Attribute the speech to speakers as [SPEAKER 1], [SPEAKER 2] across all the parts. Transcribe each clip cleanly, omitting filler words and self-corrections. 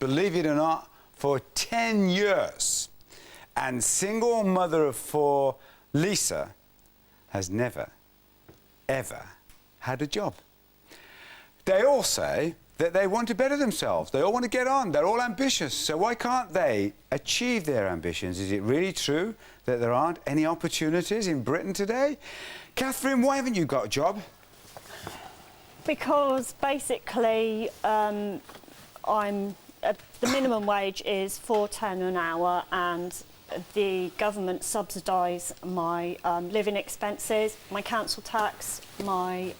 [SPEAKER 1] believe it or not, for 10 years. And single mother of 4, Lisa, has never, ever had a job. They all say that they want to better themselves. They all want to get on. They're all ambitious. So why can't they achieve their ambitions? Is it really true that there aren't any opportunities in Britain today? Catherine, why haven't you got a job?
[SPEAKER 2] Because basically, the minimum wage is £4.10 an hour, and the government subsidise my living expenses, my council tax, my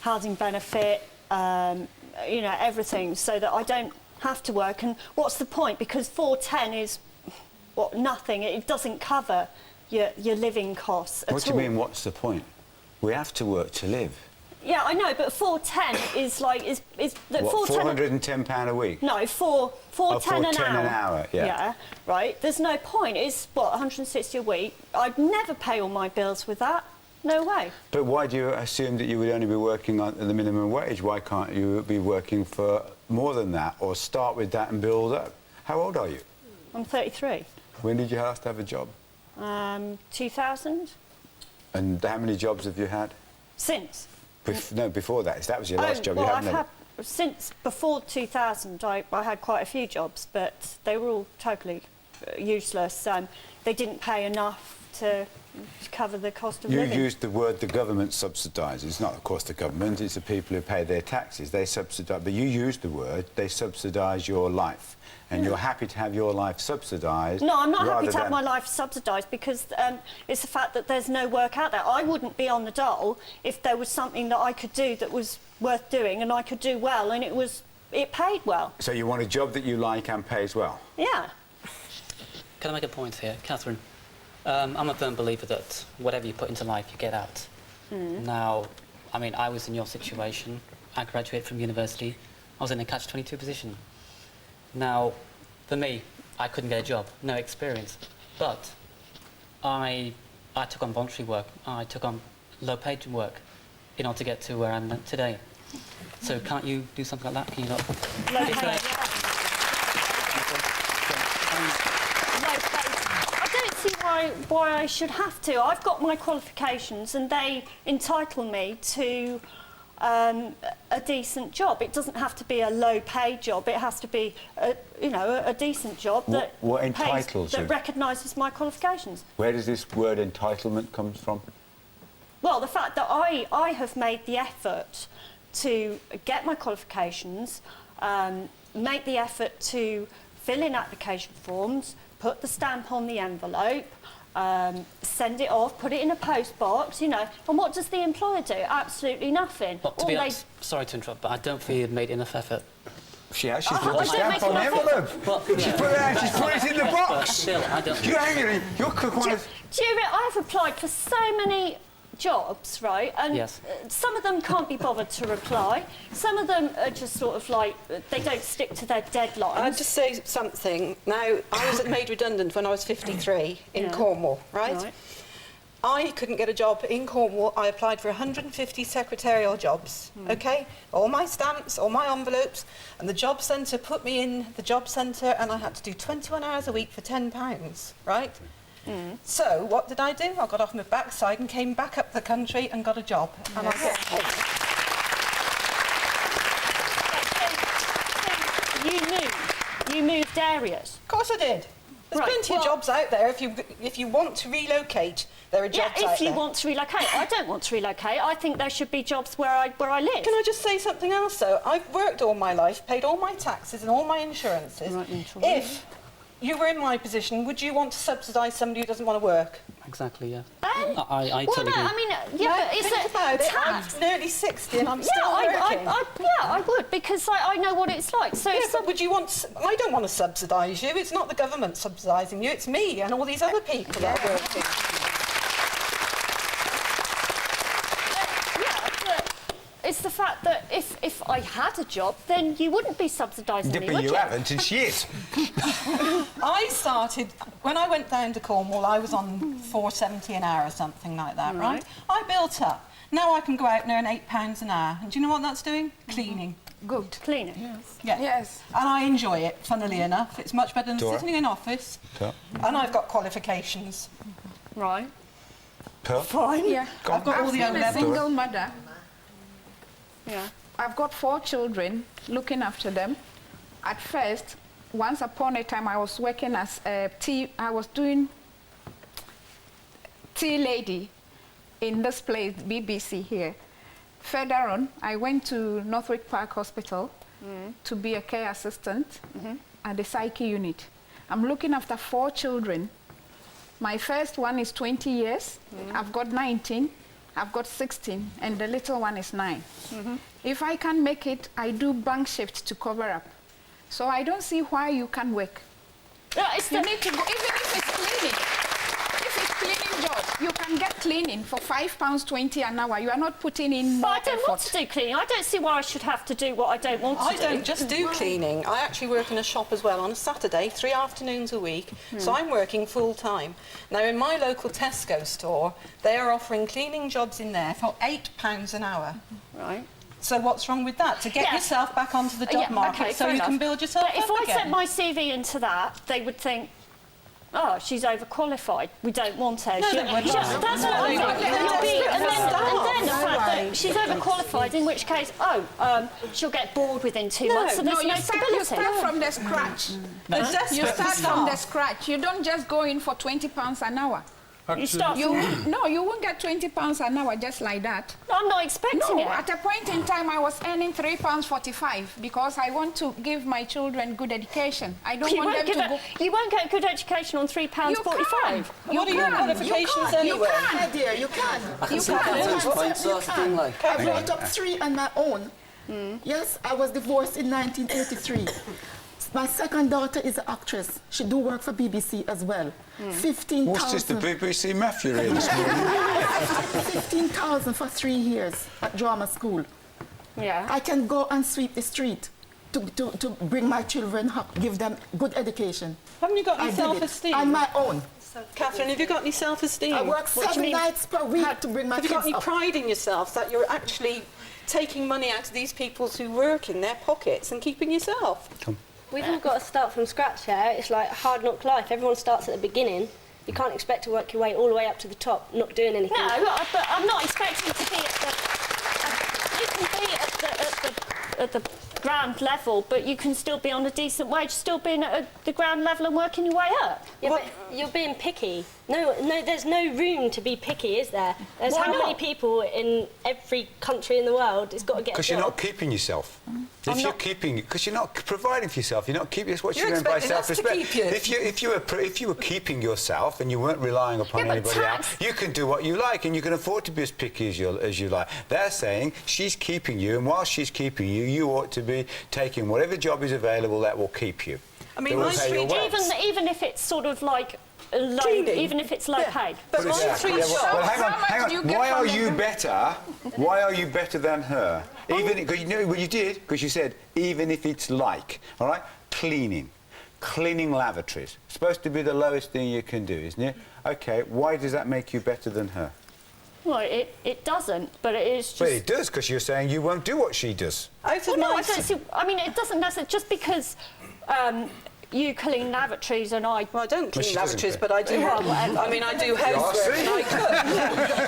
[SPEAKER 2] housing benefit, you know, everything, so that I don't have to work. And what's the point? Because £4.10 is what, nothing. It doesn't cover your living costs at all.
[SPEAKER 1] What do you mean? What's the point? We have to work to live.
[SPEAKER 2] Yeah, I know, but £4.10 is like
[SPEAKER 1] what, £410 a week?
[SPEAKER 2] No, £4.10 an hour.
[SPEAKER 1] Yeah.
[SPEAKER 2] Yeah, right. There's no point. It's what, 160 a week. I'd never pay all my bills with that. No way.
[SPEAKER 1] But why do you assume that you would only be working on the minimum wage? Why can't you be working for more than that, or start with that and build up? How old are you?
[SPEAKER 2] I'm 33.
[SPEAKER 1] When did you last have a job?
[SPEAKER 2] 2000.
[SPEAKER 1] And how many jobs have you had?
[SPEAKER 2] Since.
[SPEAKER 1] No, before that. That was your last job.
[SPEAKER 2] Well,
[SPEAKER 1] you haven't had
[SPEAKER 2] since before 2000, I had quite a few jobs, but they were all totally useless. They didn't pay enough to cover the cost of living.
[SPEAKER 1] You used the word the government subsidises. It's not, of course, the government. It's the people who pay their taxes. They subsidise. But you used the word they subsidise your life. And you're happy to have your life subsidised.
[SPEAKER 2] No, I'm not happy to have my life subsidised, because it's the fact that there's no work out there. I wouldn't be on the dole if there was something that I could do that was worth doing and I could do well and it paid well.
[SPEAKER 1] So you want a job that you like and pays well?
[SPEAKER 2] Yeah.
[SPEAKER 3] Can I make a point here? Catherine, I'm a firm believer that whatever you put into life, you get out. Now, I mean, I was in your situation. I graduated from university. I was in a catch-22 position. Now, for me, I couldn't get a job, no experience, but I took on voluntary work, I took on low-paid work in order to get to where I'm at today. So can't you do something like that? Can you not?
[SPEAKER 2] Low-paid, I don't see why I should have to. I've got my qualifications and they entitle me to a decent job. It doesn't have to be a low-paid job. It has to be, a decent job that recognises my qualifications.
[SPEAKER 1] Where does this word entitlement come from?
[SPEAKER 2] Well, the fact that I have made the effort to get my qualifications, make the effort to fill in application forms, put the stamp on the envelope, send it off, put it in a post box, and what does the employer do? Absolutely nothing.
[SPEAKER 3] But to be honest, sorry to interrupt, but I don't feel you've made enough effort.
[SPEAKER 1] She actually put the stamp on the envelope.
[SPEAKER 3] Well,
[SPEAKER 1] She's put it in the box.
[SPEAKER 3] But still, I don't...
[SPEAKER 1] You're
[SPEAKER 2] I've applied for so many jobs, right? And
[SPEAKER 3] yes.
[SPEAKER 2] Some of them can't be bothered to reply. Some of them are just sort of like, they don't stick to their deadlines.
[SPEAKER 4] I'll just say something. Now, I was made redundant when I was 53 in Cornwall, right? I couldn't get a job in Cornwall. I applied for 150 secretarial jobs, OK? All my stamps, all my envelopes, and the job centre put me in the job centre, and I had to do 21 hours a week for £10, right? So, what did I do? I got off my backside and came back up the country and got a job. And I got
[SPEAKER 2] You moved areas?
[SPEAKER 4] Of course I did. There's plenty of jobs out there. If you want to relocate, there are jobs out there.
[SPEAKER 2] Yeah, if you want to relocate. I don't want to relocate. I think there should be jobs where I live.
[SPEAKER 4] Can I just say something else, though? I've worked all my life, paid all my taxes and all my insurances. If you were in my position, would you want to subsidise somebody who doesn't want to work?
[SPEAKER 3] Exactly, yeah.
[SPEAKER 2] I totally agree. I mean, but
[SPEAKER 4] it's about it. I'm nearly 60 and I'm still working.
[SPEAKER 2] I would, because I know what it's like. So
[SPEAKER 4] but would you want... I don't want to subsidise you. It's not the government subsidising you. It's me and all these other people that are working.
[SPEAKER 2] It's the fact that if I had a job, then you wouldn't be subsidising me,
[SPEAKER 1] but
[SPEAKER 2] would
[SPEAKER 1] you
[SPEAKER 2] you?
[SPEAKER 1] haven't, and she is.
[SPEAKER 4] I started... When I went down to Cornwall, I was on £4.70 an hour or something like that, right? I built up. Now I can go out and earn £8 an hour. And do you know what that's doing? Cleaning.
[SPEAKER 5] Good.
[SPEAKER 2] Cleaning?
[SPEAKER 4] Yeah.
[SPEAKER 5] Yes.
[SPEAKER 4] And I enjoy it, funnily enough. It's much better than
[SPEAKER 1] Dora?
[SPEAKER 4] sitting in an office.
[SPEAKER 1] Pearl?
[SPEAKER 4] And I've got qualifications.
[SPEAKER 2] Right.
[SPEAKER 1] Pearl?
[SPEAKER 2] Fine.
[SPEAKER 5] Yeah.
[SPEAKER 4] I've got all the
[SPEAKER 5] I'm a
[SPEAKER 4] O-levels.
[SPEAKER 5] single mother.
[SPEAKER 2] Yeah.
[SPEAKER 5] I've got 4 children, looking after them. At first, once upon a time, I was working as a I was doing tea lady in this place, BBC here. Further on, I went to Northwick Park Hospital to be a care assistant at the psyche unit. I'm looking after 4 children. My first one is 20 years. I've got 19. I've got 16, and the little one is 9. If I can make it, I do bank shifts to cover up. So I don't see why you can't work. You need to go, even if it's cleaning. If it's cleaning job, you can get cleaning for £5.20 an hour. You are not putting in more
[SPEAKER 2] But I don't want
[SPEAKER 5] effort.
[SPEAKER 2] to do cleaning. I don't see why I should have to do what I don't want to
[SPEAKER 4] I
[SPEAKER 2] do.
[SPEAKER 4] don't just do cleaning. I actually work in a shop as well on a Saturday, 3 afternoons a week. So I'm working full time. Now, in my local Tesco store, they are offering cleaning jobs in there for £8 an hour.
[SPEAKER 2] Right.
[SPEAKER 4] So what's wrong with that? To get
[SPEAKER 2] Yeah.
[SPEAKER 4] yourself back onto the job market
[SPEAKER 2] okay,
[SPEAKER 4] so
[SPEAKER 2] fair
[SPEAKER 4] you can
[SPEAKER 2] enough.
[SPEAKER 4] build yourself
[SPEAKER 2] But if
[SPEAKER 4] up
[SPEAKER 2] I
[SPEAKER 4] again.
[SPEAKER 2] sent my CV into that, they would think, oh, she's overqualified. We don't want her.
[SPEAKER 4] No, they wouldn't.
[SPEAKER 2] That's
[SPEAKER 4] No,
[SPEAKER 2] what
[SPEAKER 4] they
[SPEAKER 2] I
[SPEAKER 4] wouldn't.
[SPEAKER 2] think.
[SPEAKER 4] They're
[SPEAKER 2] And then the fact that
[SPEAKER 5] way.
[SPEAKER 2] she's overqualified, in which case, she'll get bored within 2
[SPEAKER 4] No,
[SPEAKER 2] months, so
[SPEAKER 5] No,
[SPEAKER 2] there's no
[SPEAKER 5] you
[SPEAKER 2] stability.
[SPEAKER 5] start from the scratch.
[SPEAKER 4] They're desperate
[SPEAKER 5] You
[SPEAKER 4] for
[SPEAKER 5] start from the
[SPEAKER 4] staff.
[SPEAKER 5] scratch. You don't just go in for £20 an hour.
[SPEAKER 2] You start
[SPEAKER 5] You
[SPEAKER 2] from...
[SPEAKER 5] no, you won't get £20 an hour just like that.
[SPEAKER 2] I'm not expecting
[SPEAKER 5] No,
[SPEAKER 2] it.
[SPEAKER 5] at a point in time I was earning £3.45 because I want to give my children good education. I don't
[SPEAKER 2] You
[SPEAKER 5] want
[SPEAKER 2] won't,
[SPEAKER 5] them to
[SPEAKER 2] give
[SPEAKER 5] go.
[SPEAKER 2] you won't get good education on £3.45.
[SPEAKER 4] What are your qualifications anyway?
[SPEAKER 6] My dear, you can.
[SPEAKER 7] I can see Catherine's point, sort of thing, like.
[SPEAKER 6] I brought up 3 on my own. Yes, I was divorced in 1983. My second daughter is an actress. She do work for BBC as well. 15,000.
[SPEAKER 1] What's this, the BBC mafia here this morning?
[SPEAKER 6] 15,000 for 3 years at drama school.
[SPEAKER 2] Yeah.
[SPEAKER 6] I can go and sweep the street to bring my children up, give them good education.
[SPEAKER 4] Haven't you got
[SPEAKER 6] I
[SPEAKER 4] any
[SPEAKER 6] did it
[SPEAKER 4] self-esteem?
[SPEAKER 6] on my own.
[SPEAKER 4] Catherine, have you got any self-esteem?
[SPEAKER 6] I work
[SPEAKER 2] What do you
[SPEAKER 6] 7
[SPEAKER 2] mean?
[SPEAKER 6] nights per week to bring my
[SPEAKER 4] Have you got
[SPEAKER 6] kids
[SPEAKER 4] any
[SPEAKER 6] up.
[SPEAKER 4] pride in yourself that you're actually taking money out of these people's who work in their pockets and keeping yourself?
[SPEAKER 8] We've all got to start from scratch here. It's like hard knock life. Everyone starts at the beginning. You can't expect to work your way all the way up to the top, not doing anything.
[SPEAKER 2] No, but I'm not expecting to be at the... You can be at the ground level, but you can still be on a decent wage, still being at the ground level and working your way up.
[SPEAKER 8] Yeah, but you're being picky. No, there's no room to be picky, is there? There's
[SPEAKER 2] Why
[SPEAKER 8] how many
[SPEAKER 2] not?
[SPEAKER 8] people in every country in the world has got to get a
[SPEAKER 1] Because
[SPEAKER 8] job.
[SPEAKER 1] you're not keeping yourself. Because you're not providing for yourself, you're not keeping. That's what
[SPEAKER 4] You're
[SPEAKER 1] you mean by
[SPEAKER 4] expecting us to
[SPEAKER 1] self-respect.
[SPEAKER 4] keep you.
[SPEAKER 1] If you were keeping yourself and you weren't relying upon
[SPEAKER 2] Yeah, but
[SPEAKER 1] anybody
[SPEAKER 2] tax-
[SPEAKER 1] else, you can do what you like and you can afford to be as picky as you like. They're saying she's keeping you, and while she's keeping you, you ought to be taking whatever job is available that will keep you.
[SPEAKER 4] I mean,
[SPEAKER 1] That will
[SPEAKER 4] my
[SPEAKER 1] pay your
[SPEAKER 4] three
[SPEAKER 1] wages.
[SPEAKER 2] Even if it's sort of like low,
[SPEAKER 4] Cleaning.
[SPEAKER 2] even if it's low paid.
[SPEAKER 4] But my
[SPEAKER 1] Yeah,
[SPEAKER 4] 3
[SPEAKER 1] yeah,
[SPEAKER 4] jobs...
[SPEAKER 1] well, hang on,
[SPEAKER 5] How much do you get
[SPEAKER 1] Why
[SPEAKER 5] from
[SPEAKER 1] are
[SPEAKER 5] the
[SPEAKER 1] you
[SPEAKER 5] group?
[SPEAKER 1] better? Why are you better than her? Even because you know what you did, because you said even if it's like, all right, cleaning lavatories. Supposed to be the lowest thing you can do, isn't it? Okay, why does that make you better than her?
[SPEAKER 2] Well, it doesn't, but it is just...
[SPEAKER 1] Well, it does, because you're saying you won't do what she does.
[SPEAKER 4] Out of
[SPEAKER 2] Well, no,
[SPEAKER 4] my...
[SPEAKER 2] I don't see... I mean, it doesn't necessarily... Just because you clean lavatories and I...
[SPEAKER 4] Well, I don't
[SPEAKER 1] Well,
[SPEAKER 4] clean
[SPEAKER 1] she doesn't
[SPEAKER 4] lavatories,
[SPEAKER 1] cook.
[SPEAKER 4] but I do...
[SPEAKER 2] Well, whatever.
[SPEAKER 4] I mean, I do housework and I cook.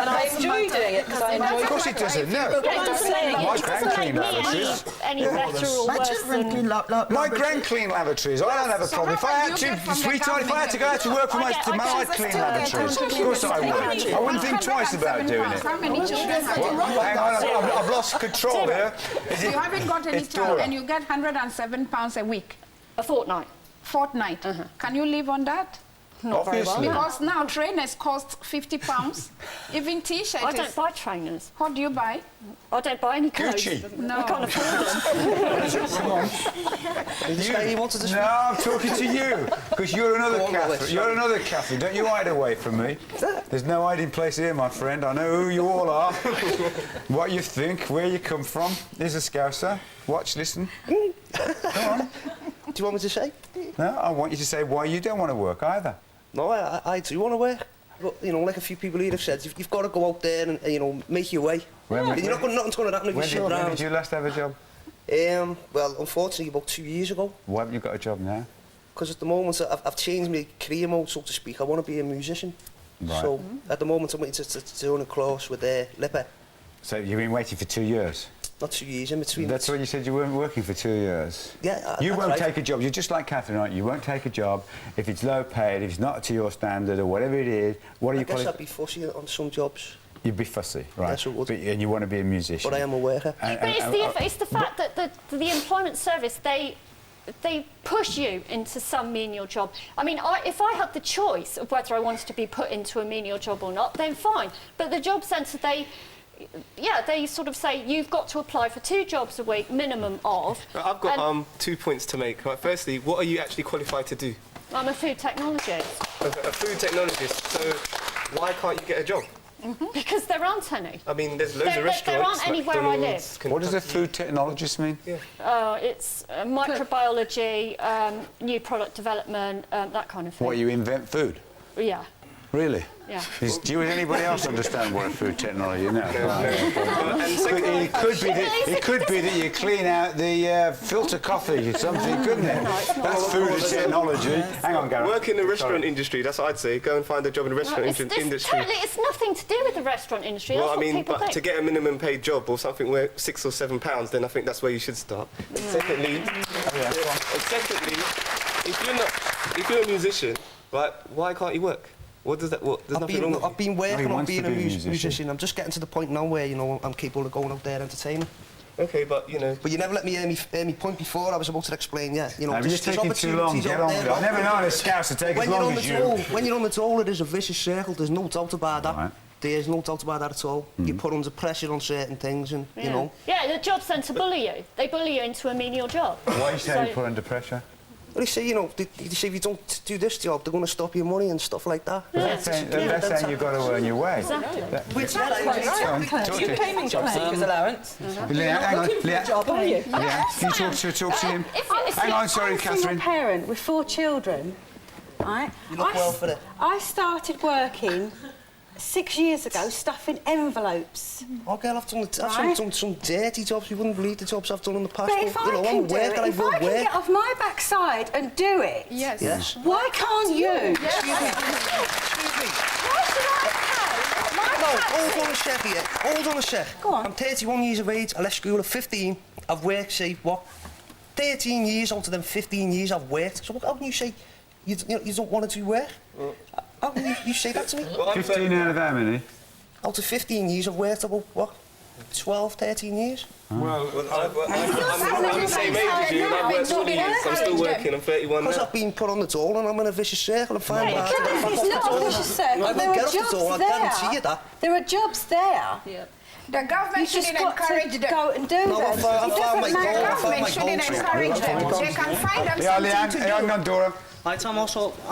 [SPEAKER 4] And I enjoy doing it because I enjoy...
[SPEAKER 1] Of course it doesn't, no.
[SPEAKER 2] Yeah, it doesn't make,
[SPEAKER 1] My
[SPEAKER 2] it
[SPEAKER 1] gran
[SPEAKER 2] doesn't
[SPEAKER 1] clean
[SPEAKER 2] make me
[SPEAKER 1] lavatories.
[SPEAKER 2] any better or
[SPEAKER 6] My
[SPEAKER 2] worse
[SPEAKER 6] children
[SPEAKER 2] than...
[SPEAKER 6] clean
[SPEAKER 1] My gran clean lavatories. I don't have a
[SPEAKER 5] So
[SPEAKER 1] problem. If
[SPEAKER 5] how
[SPEAKER 1] I
[SPEAKER 5] much
[SPEAKER 1] had
[SPEAKER 5] you get
[SPEAKER 1] to,
[SPEAKER 5] from the
[SPEAKER 1] sweetheart, if I had to go out to work for
[SPEAKER 2] I
[SPEAKER 1] my
[SPEAKER 2] get-
[SPEAKER 1] mum,
[SPEAKER 2] I
[SPEAKER 1] I'd
[SPEAKER 2] get-
[SPEAKER 1] clean
[SPEAKER 2] I
[SPEAKER 1] lavatories. Of course I would. I wouldn't think twice about doing it.
[SPEAKER 5] How many children have you?
[SPEAKER 1] Hang on, I've lost control here. Is
[SPEAKER 5] You
[SPEAKER 1] it-
[SPEAKER 5] haven't got any
[SPEAKER 1] it's
[SPEAKER 5] child
[SPEAKER 1] Dora.
[SPEAKER 5] and you get £107 a week,
[SPEAKER 2] A fortnight.
[SPEAKER 5] fortnight. Can you live on that?
[SPEAKER 1] Obviously.
[SPEAKER 5] Because now trainers cost £50. Even T-shirts.
[SPEAKER 2] I don't buy trainers.
[SPEAKER 5] What do you buy?
[SPEAKER 2] I don't buy any clothes.
[SPEAKER 1] Gucci.
[SPEAKER 5] No.
[SPEAKER 2] I can't afford them.
[SPEAKER 7] This guy, he wanted to...
[SPEAKER 1] No, I'm talking to you, because you're another
[SPEAKER 7] Go on,
[SPEAKER 1] Catherine.
[SPEAKER 7] Willis.
[SPEAKER 1] You're another Catherine. Don't you hide away from me. There's no hiding place here, my friend. I know who you all are, what you think, where you come from. Here's a Scouser. Watch, listen.
[SPEAKER 7] Do you want me to say?
[SPEAKER 1] No, I want you to say why you don't want to work either.
[SPEAKER 7] No, I do want to work. But, you know, like a few people here have said, you've got to go out there and, you know, make your way.
[SPEAKER 1] When-
[SPEAKER 7] You're not going, nothing's going to happen if you
[SPEAKER 1] When
[SPEAKER 7] sit
[SPEAKER 1] did
[SPEAKER 7] around.
[SPEAKER 1] you last have a job?
[SPEAKER 7] Well, unfortunately, about 2 years ago.
[SPEAKER 1] Why haven't you got a job now?
[SPEAKER 7] Because at the moment, I've changed my career mode, so to speak. I want to be a musician.
[SPEAKER 1] Right.
[SPEAKER 7] So at the moment, I'm waiting to do a course with Lipper.
[SPEAKER 1] So you've been waiting for 2 years?
[SPEAKER 7] Not 2 years, in between.
[SPEAKER 1] That's what you said, you weren't working for 2 years.
[SPEAKER 7] Yeah,
[SPEAKER 1] you
[SPEAKER 7] that's
[SPEAKER 1] won't
[SPEAKER 7] right.
[SPEAKER 1] take a job. You're just like Catherine, aren't you? You won't take a job if it's low paid, if it's not to your standard or whatever it is. What do you
[SPEAKER 7] I guess I'd be fussy on some jobs.
[SPEAKER 1] You'd be fussy, right?
[SPEAKER 7] Yes, I would.
[SPEAKER 1] And you want to be a musician.
[SPEAKER 7] But I am a worker.
[SPEAKER 2] But it's the fact that the employment service, they push you into some menial job. I mean, if I had the choice of whether I wanted to be put into a menial job or not, then fine. But the job centre, they sort of say you've got to apply for 2 jobs a week, minimum of.
[SPEAKER 9] I've got 2 points to make. Right, firstly, what are you actually qualified to do?
[SPEAKER 2] I'm a food technologist.
[SPEAKER 9] A food technologist. So why can't you get a job?
[SPEAKER 2] Because there aren't any.
[SPEAKER 9] I mean, there's loads of restaurants.
[SPEAKER 2] There aren't anywhere I live.
[SPEAKER 1] What does a food technologist mean?
[SPEAKER 9] Yeah.
[SPEAKER 2] It's microbiology, new product development, that kind of thing.
[SPEAKER 1] What, you invent food?
[SPEAKER 2] Yeah.
[SPEAKER 1] Really?
[SPEAKER 2] Yeah.
[SPEAKER 1] Do anybody else understand what a food technology is? No.
[SPEAKER 9] And secondly,
[SPEAKER 1] It could be that you clean out the filter coffee or something, couldn't it? That's food technology. Hang on, Gareth.
[SPEAKER 9] work in the restaurant industry, that's what I'd say. Go and find a job in the restaurant industry.
[SPEAKER 2] It's nothing to do with the restaurant industry.
[SPEAKER 9] Well,
[SPEAKER 2] That's
[SPEAKER 9] I mean,
[SPEAKER 2] what people
[SPEAKER 9] but
[SPEAKER 2] think.
[SPEAKER 9] to get a minimum paid job or something worth £6 or £7, then I think that's where you should start. Secondly, if you're a musician, right, why can't you work? What does that? There's nothing wrong with
[SPEAKER 7] I've been working on
[SPEAKER 1] wants
[SPEAKER 7] being
[SPEAKER 1] to
[SPEAKER 7] a
[SPEAKER 1] be a musician.
[SPEAKER 7] musician. I'm just getting to the point now where, you know, I'm capable of going out there entertaining.
[SPEAKER 9] Okay, but you know.
[SPEAKER 7] But you never let me hear me point before. I was about to explain, you know,
[SPEAKER 1] You're
[SPEAKER 7] there's
[SPEAKER 1] taking too long.
[SPEAKER 7] opportunities
[SPEAKER 1] Get
[SPEAKER 7] out
[SPEAKER 1] on with
[SPEAKER 7] there.
[SPEAKER 1] it. I've never known a Scouse to take as long as you.
[SPEAKER 7] When you're on the dole, it is a vicious circle. There's no doubt about that.
[SPEAKER 1] Right.
[SPEAKER 7] There's no doubt about that at all. You put under pressure on certain things, and you know.
[SPEAKER 2] Yeah, the job centre bully you. They bully you into a menial job.
[SPEAKER 1] Why are you saying
[SPEAKER 2] So-
[SPEAKER 1] put under pressure?
[SPEAKER 7] Well, they say, you know, they say if you don't do this job, they're going to stop your money and stuff like that.
[SPEAKER 1] They're saying you've got to earn your way.
[SPEAKER 2] Exactly.
[SPEAKER 7] Which
[SPEAKER 10] You came in job seekers allowance.
[SPEAKER 1] Leanne, hang on. Leanne, can you talk to him? Hang on, sorry,
[SPEAKER 11] I'm a
[SPEAKER 1] Catherine.
[SPEAKER 11] single parent with 4 children, right?
[SPEAKER 7] You look well for it.
[SPEAKER 11] I started working 6 years ago stuffing envelopes.
[SPEAKER 7] Oh, girl, I've done some dirty jobs. You wouldn't believe the jobs I've done in the past.
[SPEAKER 11] But if I can do it, if I can get off my backside and do it,
[SPEAKER 5] Yes.
[SPEAKER 11] why can't you?
[SPEAKER 7] Excuse me.
[SPEAKER 11] Why should I pay?
[SPEAKER 7] No, hold on a sec here. Hold on a sec.
[SPEAKER 11] Go on.
[SPEAKER 7] I'm 31 years of age. I left school at 15. I've worked, say, what? 13 years out of them 15 years I've worked. So how can you say you don't want to do work? How can you say that to me?
[SPEAKER 1] 15 out of how many?
[SPEAKER 7] Out of 15 years I've worked about, what? 12, 13 years?
[SPEAKER 9] Well, I'm the same age as you, and I've worked 20 years. I'm still working. I'm 31
[SPEAKER 7] Because
[SPEAKER 9] now.
[SPEAKER 7] I've been put on the dole and I'm in a vicious circle and find out.
[SPEAKER 11] It's not a vicious circle.
[SPEAKER 7] I
[SPEAKER 11] There
[SPEAKER 7] won't
[SPEAKER 11] are
[SPEAKER 7] get off the
[SPEAKER 11] jobs
[SPEAKER 7] dole, I guarantee you
[SPEAKER 11] there.
[SPEAKER 7] that.
[SPEAKER 11] There are jobs there.
[SPEAKER 5] The government
[SPEAKER 11] You just
[SPEAKER 5] shouldn't
[SPEAKER 11] got
[SPEAKER 5] encourage
[SPEAKER 11] to
[SPEAKER 5] them.
[SPEAKER 11] go and do
[SPEAKER 7] No,
[SPEAKER 11] them.
[SPEAKER 7] I found my
[SPEAKER 11] It doesn't
[SPEAKER 7] goal.
[SPEAKER 11] matter.
[SPEAKER 7] I found
[SPEAKER 5] Government
[SPEAKER 7] my
[SPEAKER 5] shouldn't
[SPEAKER 7] goal.
[SPEAKER 5] encourage them. They can find them
[SPEAKER 1] Yeah,
[SPEAKER 5] something
[SPEAKER 1] Leanne,
[SPEAKER 5] to
[SPEAKER 1] hang
[SPEAKER 5] do.
[SPEAKER 1] on, Dora.
[SPEAKER 10] Hi Tom, I'm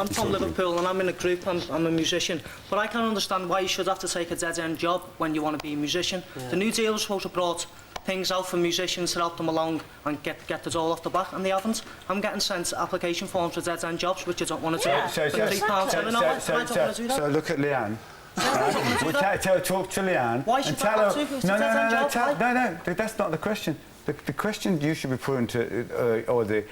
[SPEAKER 10] from Liverpool and I'm in a group, I'm a musician, but I can't understand why you should have to take a dead-end job when you want to be a musician. The new deal was supposed to have brought things out for musicians to help them along and get the dole off the back, and they haven't. I'm getting sent application forms for dead-end jobs, which I don't want to do.
[SPEAKER 1] So look at Leanne. Talk to Leanne.
[SPEAKER 10] Why should
[SPEAKER 1] and tell
[SPEAKER 10] I
[SPEAKER 1] her.
[SPEAKER 10] have to?
[SPEAKER 1] No, that's not the question. The question you should be putting to, or the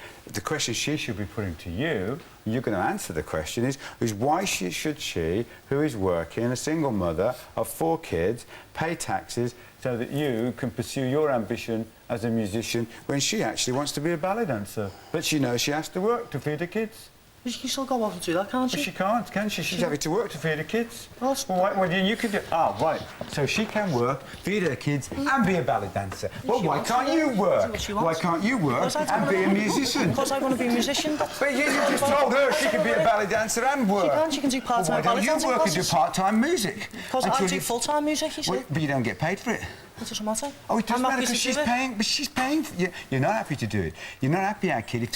[SPEAKER 1] question she should be putting to you, you're going to answer the question, is why should she, who is working, a single mother of 4 kids, pay taxes so that you can pursue your ambition as a musician when she actually wants to be a ballet dancer? But she knows she has to work to feed her kids.
[SPEAKER 10] You can still go off and do that, can't
[SPEAKER 1] But
[SPEAKER 10] you?
[SPEAKER 1] she can't, can she? She's having to work to feed her kids. Well, you could do... Oh, right. So she can work, feed her kids and be a ballet dancer. Well, why can't you work? Why can't you work and be a musician?
[SPEAKER 10] Because I want to be a musician.
[SPEAKER 1] But you just told her she could be a ballet dancer and work.
[SPEAKER 10] She can do part-time
[SPEAKER 1] Why
[SPEAKER 10] ballet
[SPEAKER 1] don't you
[SPEAKER 10] dancing
[SPEAKER 1] work and do
[SPEAKER 10] classes.
[SPEAKER 1] part-time music?
[SPEAKER 10] Because I do full-time music, you see.
[SPEAKER 1] Well, but you don't get paid for it.
[SPEAKER 10] It doesn't matter.
[SPEAKER 1] Oh, it doesn't
[SPEAKER 10] I'm
[SPEAKER 1] matter
[SPEAKER 10] happy to
[SPEAKER 1] because she's
[SPEAKER 10] do it.
[SPEAKER 1] paying. But she's paying. You're not happy to do it. You're not happy, our kid.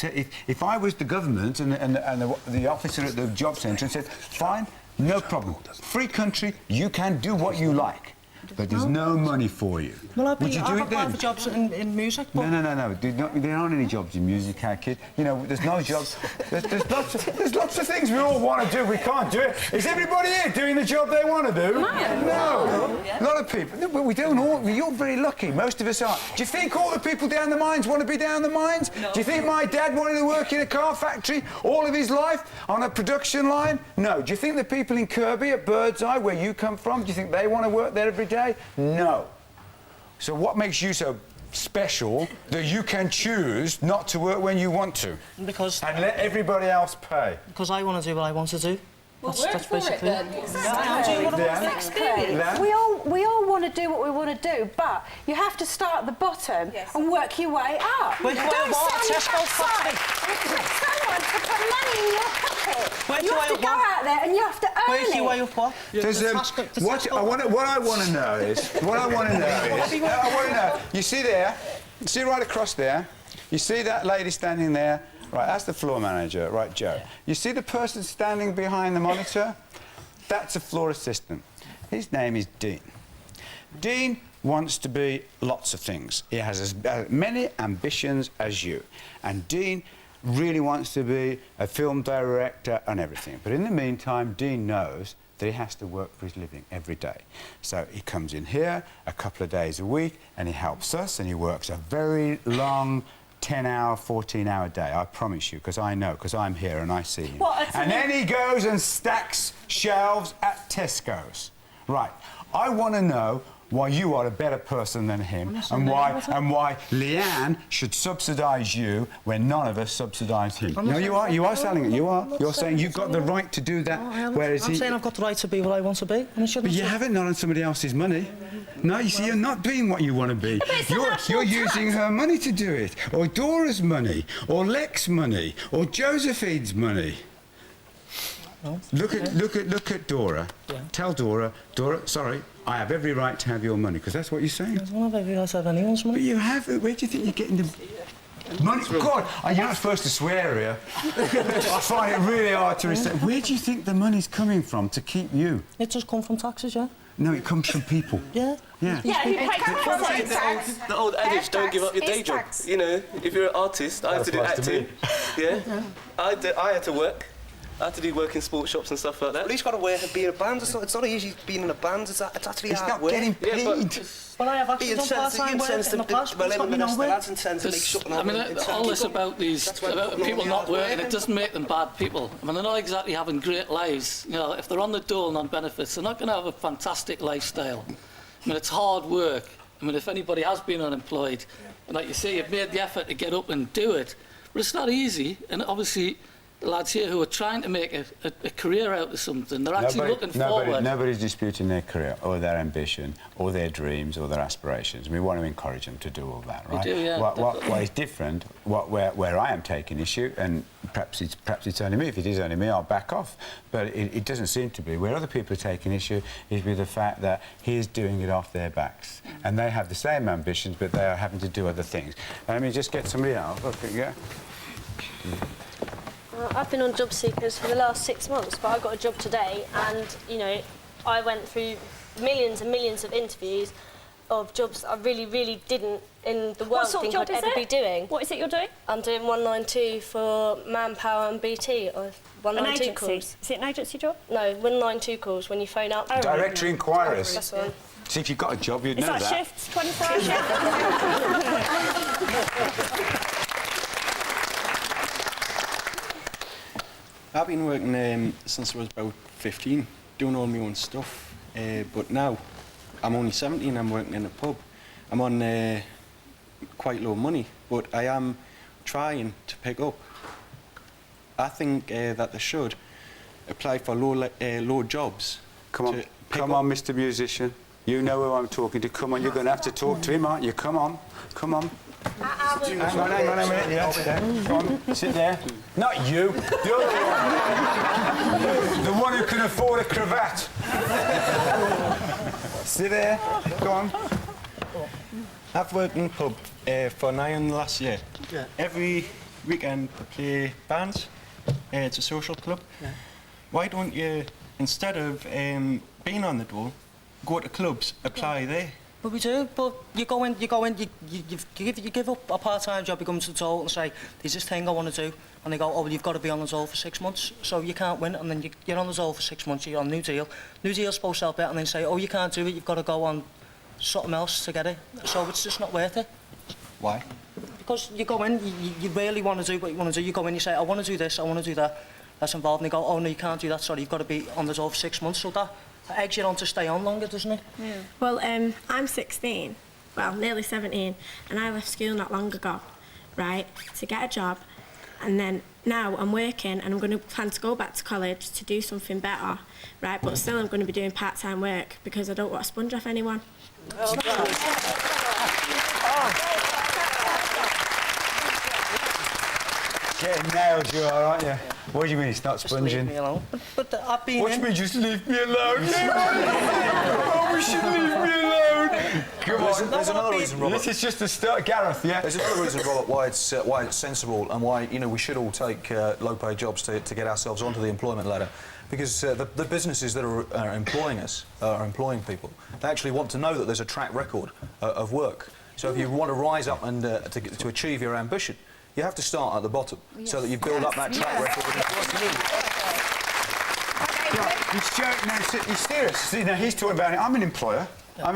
[SPEAKER 1] If I was the government and the officer at the job centre and said, fine, no problem, free country, you can do what you like. but there's no money for you.
[SPEAKER 10] Well, I've
[SPEAKER 1] Would you do it
[SPEAKER 10] applied
[SPEAKER 1] then?
[SPEAKER 10] for jobs in music, but...
[SPEAKER 1] No. There aren't any jobs in music, kid. You know, there's no jobs. There's lots of things we all want to do. We can't do it. Is everybody here doing the job they want to do? No. A lot of people. No, but we don't all. You're very lucky. Most of us aren't. Do you think all the people down the mines want to be down the mines? No. Do you think my dad wanted to work in a car factory all of his life on a production line? No. Do you think the people in Kirby at Birdseye, where you come from, do you think they want to work there every day? No. So what makes you so special that you can choose not to work when you want to?
[SPEAKER 10] Because...
[SPEAKER 1] And let everybody else pay?
[SPEAKER 10] Because I want to do what I want to do.
[SPEAKER 11] Well,
[SPEAKER 10] that's basically it.
[SPEAKER 11] Exactly. We all want to do what we want to do, but you have to start at the bottom and work your way up.
[SPEAKER 10] Don't
[SPEAKER 11] expect someone to put money in your pocket. You have to go out there and you have to earn it.
[SPEAKER 10] Where's your way up what?
[SPEAKER 1] What I want to know is... You see there? You see right across there? You see that lady standing there? Right, that's the floor manager, right, Joe. Yeah. You see the person standing behind the monitor? That's a floor assistant. His name is Dean. Dean wants to be lots of things. He has as many ambitions as you. And Dean really wants to be a film director and everything. But in the meantime, Dean knows that he has to work for his living every day. So he comes in here a couple of days a week and he helps us and he works a very long 10-hour, 14-hour day, I promise you, because I know, because I'm here and I see him. And then he goes and stacks shelves at Tesco's. Right, I want to know why you are a better person than him and why Leanne should subsidise you when none of us subsidise him. No, you are selling it, You're saying you've got the right to do that, whereas
[SPEAKER 10] I'm saying I've got the right to be what I want to be.
[SPEAKER 1] But you haven't done on somebody else's money. No, you see, you're not being what you want to be. You're using her money to do it, or Dora's money, or Lex's money, or Josephine's money. Look at Dora. Yeah. Tell Dora, sorry, I have every right to have your money, because that's what you're saying.
[SPEAKER 10] I don't have every right to have anyone's money.
[SPEAKER 1] But you have it. Where do you think you're getting the money? God, you're not supposed to swear here. I find it really hard to respect. Where do you think the money's coming from to keep you?
[SPEAKER 10] It just comes from taxes, yeah.
[SPEAKER 1] No, it comes from people.
[SPEAKER 10] Yeah.
[SPEAKER 1] Yeah.
[SPEAKER 11] You pay tax.
[SPEAKER 9] The old adage, don't give up your day job. You know, if you're an artist, I had to do acting. Yeah. I had to work. I had to do work in sports shops and stuff like that.
[SPEAKER 7] But he's got to work and be in a band. It's not easy being in a band. It's actually hard work.
[SPEAKER 1] He's not getting paid.
[SPEAKER 10] Well, I have actually done part-time work in the past.
[SPEAKER 7] Well, lads intend to make something
[SPEAKER 3] I mean, all this about people not working, it doesn't make them bad people. I mean, they're not exactly having great lives. You know, if they're on the dole on benefits, they're not going to have a fantastic lifestyle. I mean, it's hard work. I mean, if anybody has been unemployed, and like you say, you've made the effort to get up and do it, but it's not easy. And obviously, the lads here who are trying to make a career out of something, they're actually looking forward.
[SPEAKER 1] Nobody's disputing their career or their ambition or their dreams or their aspirations. We want to encourage them to do all that, right?
[SPEAKER 3] We do, yeah.
[SPEAKER 1] What is different, where I am taking issue, and perhaps it's only me. If it is only me, I'll back off. But it doesn't seem to be. Where other people are taking issue is with the fact that he is doing it off their backs. And they have the same ambitions, but they are having to do other things. Let me just get somebody else. Okay, yeah.
[SPEAKER 8] I've been on job seekers for the last 6 months, but I got a job today, and you know, I went through millions and millions of interviews of jobs I really, really didn't in the world think I'd ever be doing.
[SPEAKER 2] What is it you're doing?
[SPEAKER 8] I'm doing 192 for Manpower and BT, or 192 calls.
[SPEAKER 2] Is it an agency job?
[SPEAKER 8] No, 192 calls when you phone up.
[SPEAKER 1] Directory inquiries.
[SPEAKER 8] That's one.
[SPEAKER 1] See, if you've got a job, you'd know that.
[SPEAKER 2] Is that shifts, 24-hour shift?
[SPEAKER 12] I've been working since I was about 15, doing all my own stuff, but now I'm only 17, I'm working in a pub. I'm on quite low money, but I am trying to pick up. I think that they should apply for low jobs.
[SPEAKER 1] Come on, Mr. Musician. You know who I'm talking to. Come on, you're going to have to talk to him, aren't you? Come on. Hang on a minute. Yeah, go on, sit there. Not you, the other one. The one who can afford a cravat. Sit there, go on.
[SPEAKER 12] I've worked in a pub for 9 last year. Yeah. Every weekend I play bands. It's a social club. Yeah. Why don't you, instead of being on the dole, go to clubs, apply there.
[SPEAKER 10] But we do, but you give up a part-time job, you come to the toll and say, there's this thing I want to do, and they go, oh, well, you've got to be on the toll for 6 months, so you can't win, and then you're on the toll for 6 months, you're on New Deal. New Deal's supposed to help it, and then say, oh, you can't do it, you've got to go on something else to get it, so it's just not worth it.
[SPEAKER 12] Why?
[SPEAKER 10] Because you go in, you really want to do what you want to do, you go in, you say, I want to do this, I want to do that, that's involved, and they go, oh, no, you can't do that, sorry, you've got to be on the toll for 6 months, so that eggs you on to stay on longer, doesn't it?
[SPEAKER 13] Yeah. Well, I'm 16, well, nearly 17, and I left school not long ago, right, to get a job, and then now I'm working and I'm going to plan to go back to college to do something better, right, but still I'm going to be doing part-time work because I don't want to sponge off anyone.
[SPEAKER 1] Getting nailed, you are, aren't you? What do you mean it's not sponging?
[SPEAKER 10] Just leave me alone. But I've been
[SPEAKER 1] What do you mean, just leave me alone? Oh, we should leave me alone. Come on.
[SPEAKER 14] There's another reason, Robert.
[SPEAKER 1] This is just the start, Gareth, yeah?
[SPEAKER 14] There's another reason, Robert, why it's sensible and why, you know, we should all take low-paid jobs to get ourselves onto the employment ladder. Because the businesses that are employing us, are employing people, they actually want to know that there's a track record of work. So if you want to rise up and to achieve your ambition, you have to start at the bottom, so that you build up that track record.
[SPEAKER 1] He's joking, no, he's serious. See, now he's talking about it. I'm an employer. I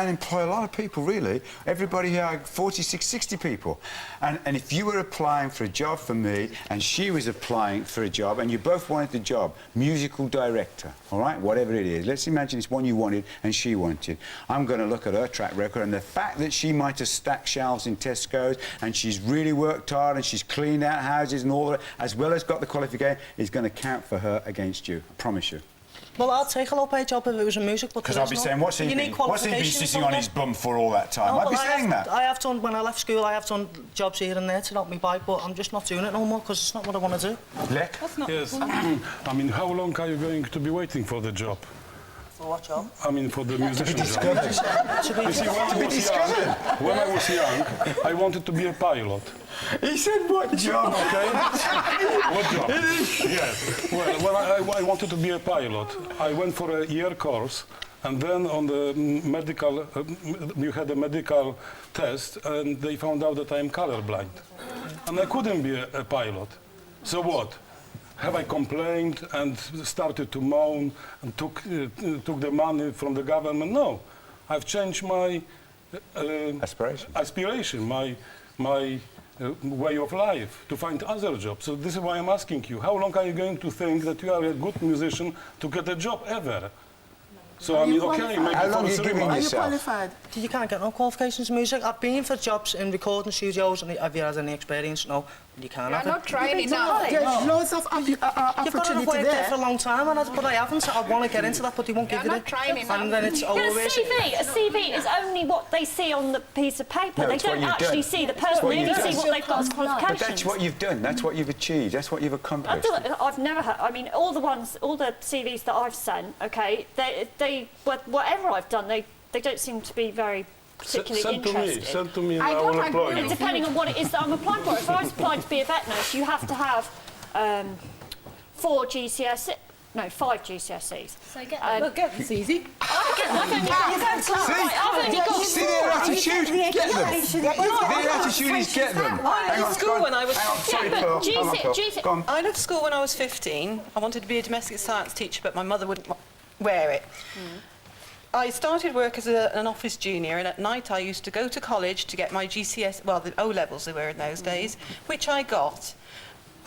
[SPEAKER 1] employ a lot of people, really. Everybody here, 46, 60 people. And if you were applying for a job for me and she was applying for a job and you both wanted the job, musical director, all right, whatever it is. Let's imagine it's one you wanted and she wanted. I'm going to look at her track record and the fact that she might have stacked shelves in Tesco's and she's really worked hard and she's cleaned out houses and all that, as well as got the qualification, is going to count for her against you. I promise you.
[SPEAKER 10] Well, I'll take a low-paid job if it was in music, but
[SPEAKER 1] because I'll be saying, what's he been sitting on his bum for all that time? I'd be saying that.
[SPEAKER 10] I have done, when I left school, I have done jobs here and there to help me buy, but I'm just not doing it no more because it's not what I want to do.
[SPEAKER 1] Lek?
[SPEAKER 15] Yes. I mean, how long are you going to be waiting for the job?
[SPEAKER 10] For what job?
[SPEAKER 15] I mean, for the musician job.
[SPEAKER 1] You see,
[SPEAKER 15] when I was young, I wanted to be a pilot.
[SPEAKER 1] He said, what job?
[SPEAKER 15] Okay. What job? Yes. Well, when I wanted to be a pilot, I went for a year course, and then on the medical, you had a medical test, and they found out that I am colorblind, and I couldn't be a pilot. So what? Have I complained and started to moan and took the money from the government? No, I've changed my aspiration, my way of life to find other jobs. So this is why I'm asking you: how long are you going to think that you are a good musician to get a job ever? So I mean, okay, maybe
[SPEAKER 1] how long are you giving yourself?
[SPEAKER 6] Are you qualified?
[SPEAKER 10] You can't get no qualifications in music. I've been for jobs in recording studios, and have you had any experience? No, you can't have it.
[SPEAKER 5] You're not trying enough.
[SPEAKER 6] There's loads of opportunity
[SPEAKER 10] You've got to have worked there for a long time, but I haven't. I want to get into that, but they won't give you it. And then it's always...
[SPEAKER 2] A CV is only what they see on the piece of paper.
[SPEAKER 1] No,
[SPEAKER 2] they don't actually see the person. They only see what they've got as qualifications.
[SPEAKER 1] But that's what you've done. That's what you've achieved. That's what you've accomplished.
[SPEAKER 2] I've never had... I mean, all the CVs that I've sent, OK, whatever I've done, they don't seem to be very particularly interested.
[SPEAKER 15] Send to me and I will employ you.
[SPEAKER 2] Depending on what it is that I'm applying for. If I was applying to be a vet nurse, you have to have 5 GCSEs.
[SPEAKER 11] So get them. Look, get this easy.
[SPEAKER 2] I've only got...
[SPEAKER 1] See their attitude? Get them. Their attitude is get them.
[SPEAKER 4] I left school when I was...
[SPEAKER 2] I
[SPEAKER 4] left school when I was 15. I wanted to be a domestic science teacher, but my mother wouldn't wear it. I started work as an office junior, and at night I used to go to college to get my GCS, well, the O-levels they were in those days, which I got.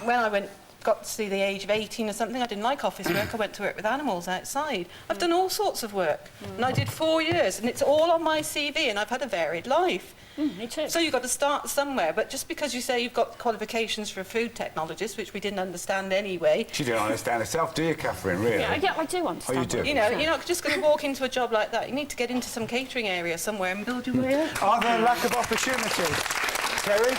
[SPEAKER 4] When I got to the age of 18 or something, I didn't like office work. I went to work with animals outside. I've done all sorts of work, and I did 4 years, and it's all on my CV, and I've had a varied life.
[SPEAKER 2] Me too.
[SPEAKER 4] So you've got to start somewhere, but just because you say you've got qualifications for a food technologist, which we didn't understand anyway...
[SPEAKER 1] She didn't understand herself, do you, Catherine, really?
[SPEAKER 2] Yeah, I do understand.
[SPEAKER 1] Oh, you do?
[SPEAKER 4] You know, you're not just going to walk into a job like that. You need to get into some catering area somewhere and build your way up.
[SPEAKER 1] Are there lack of opportunities? Terry?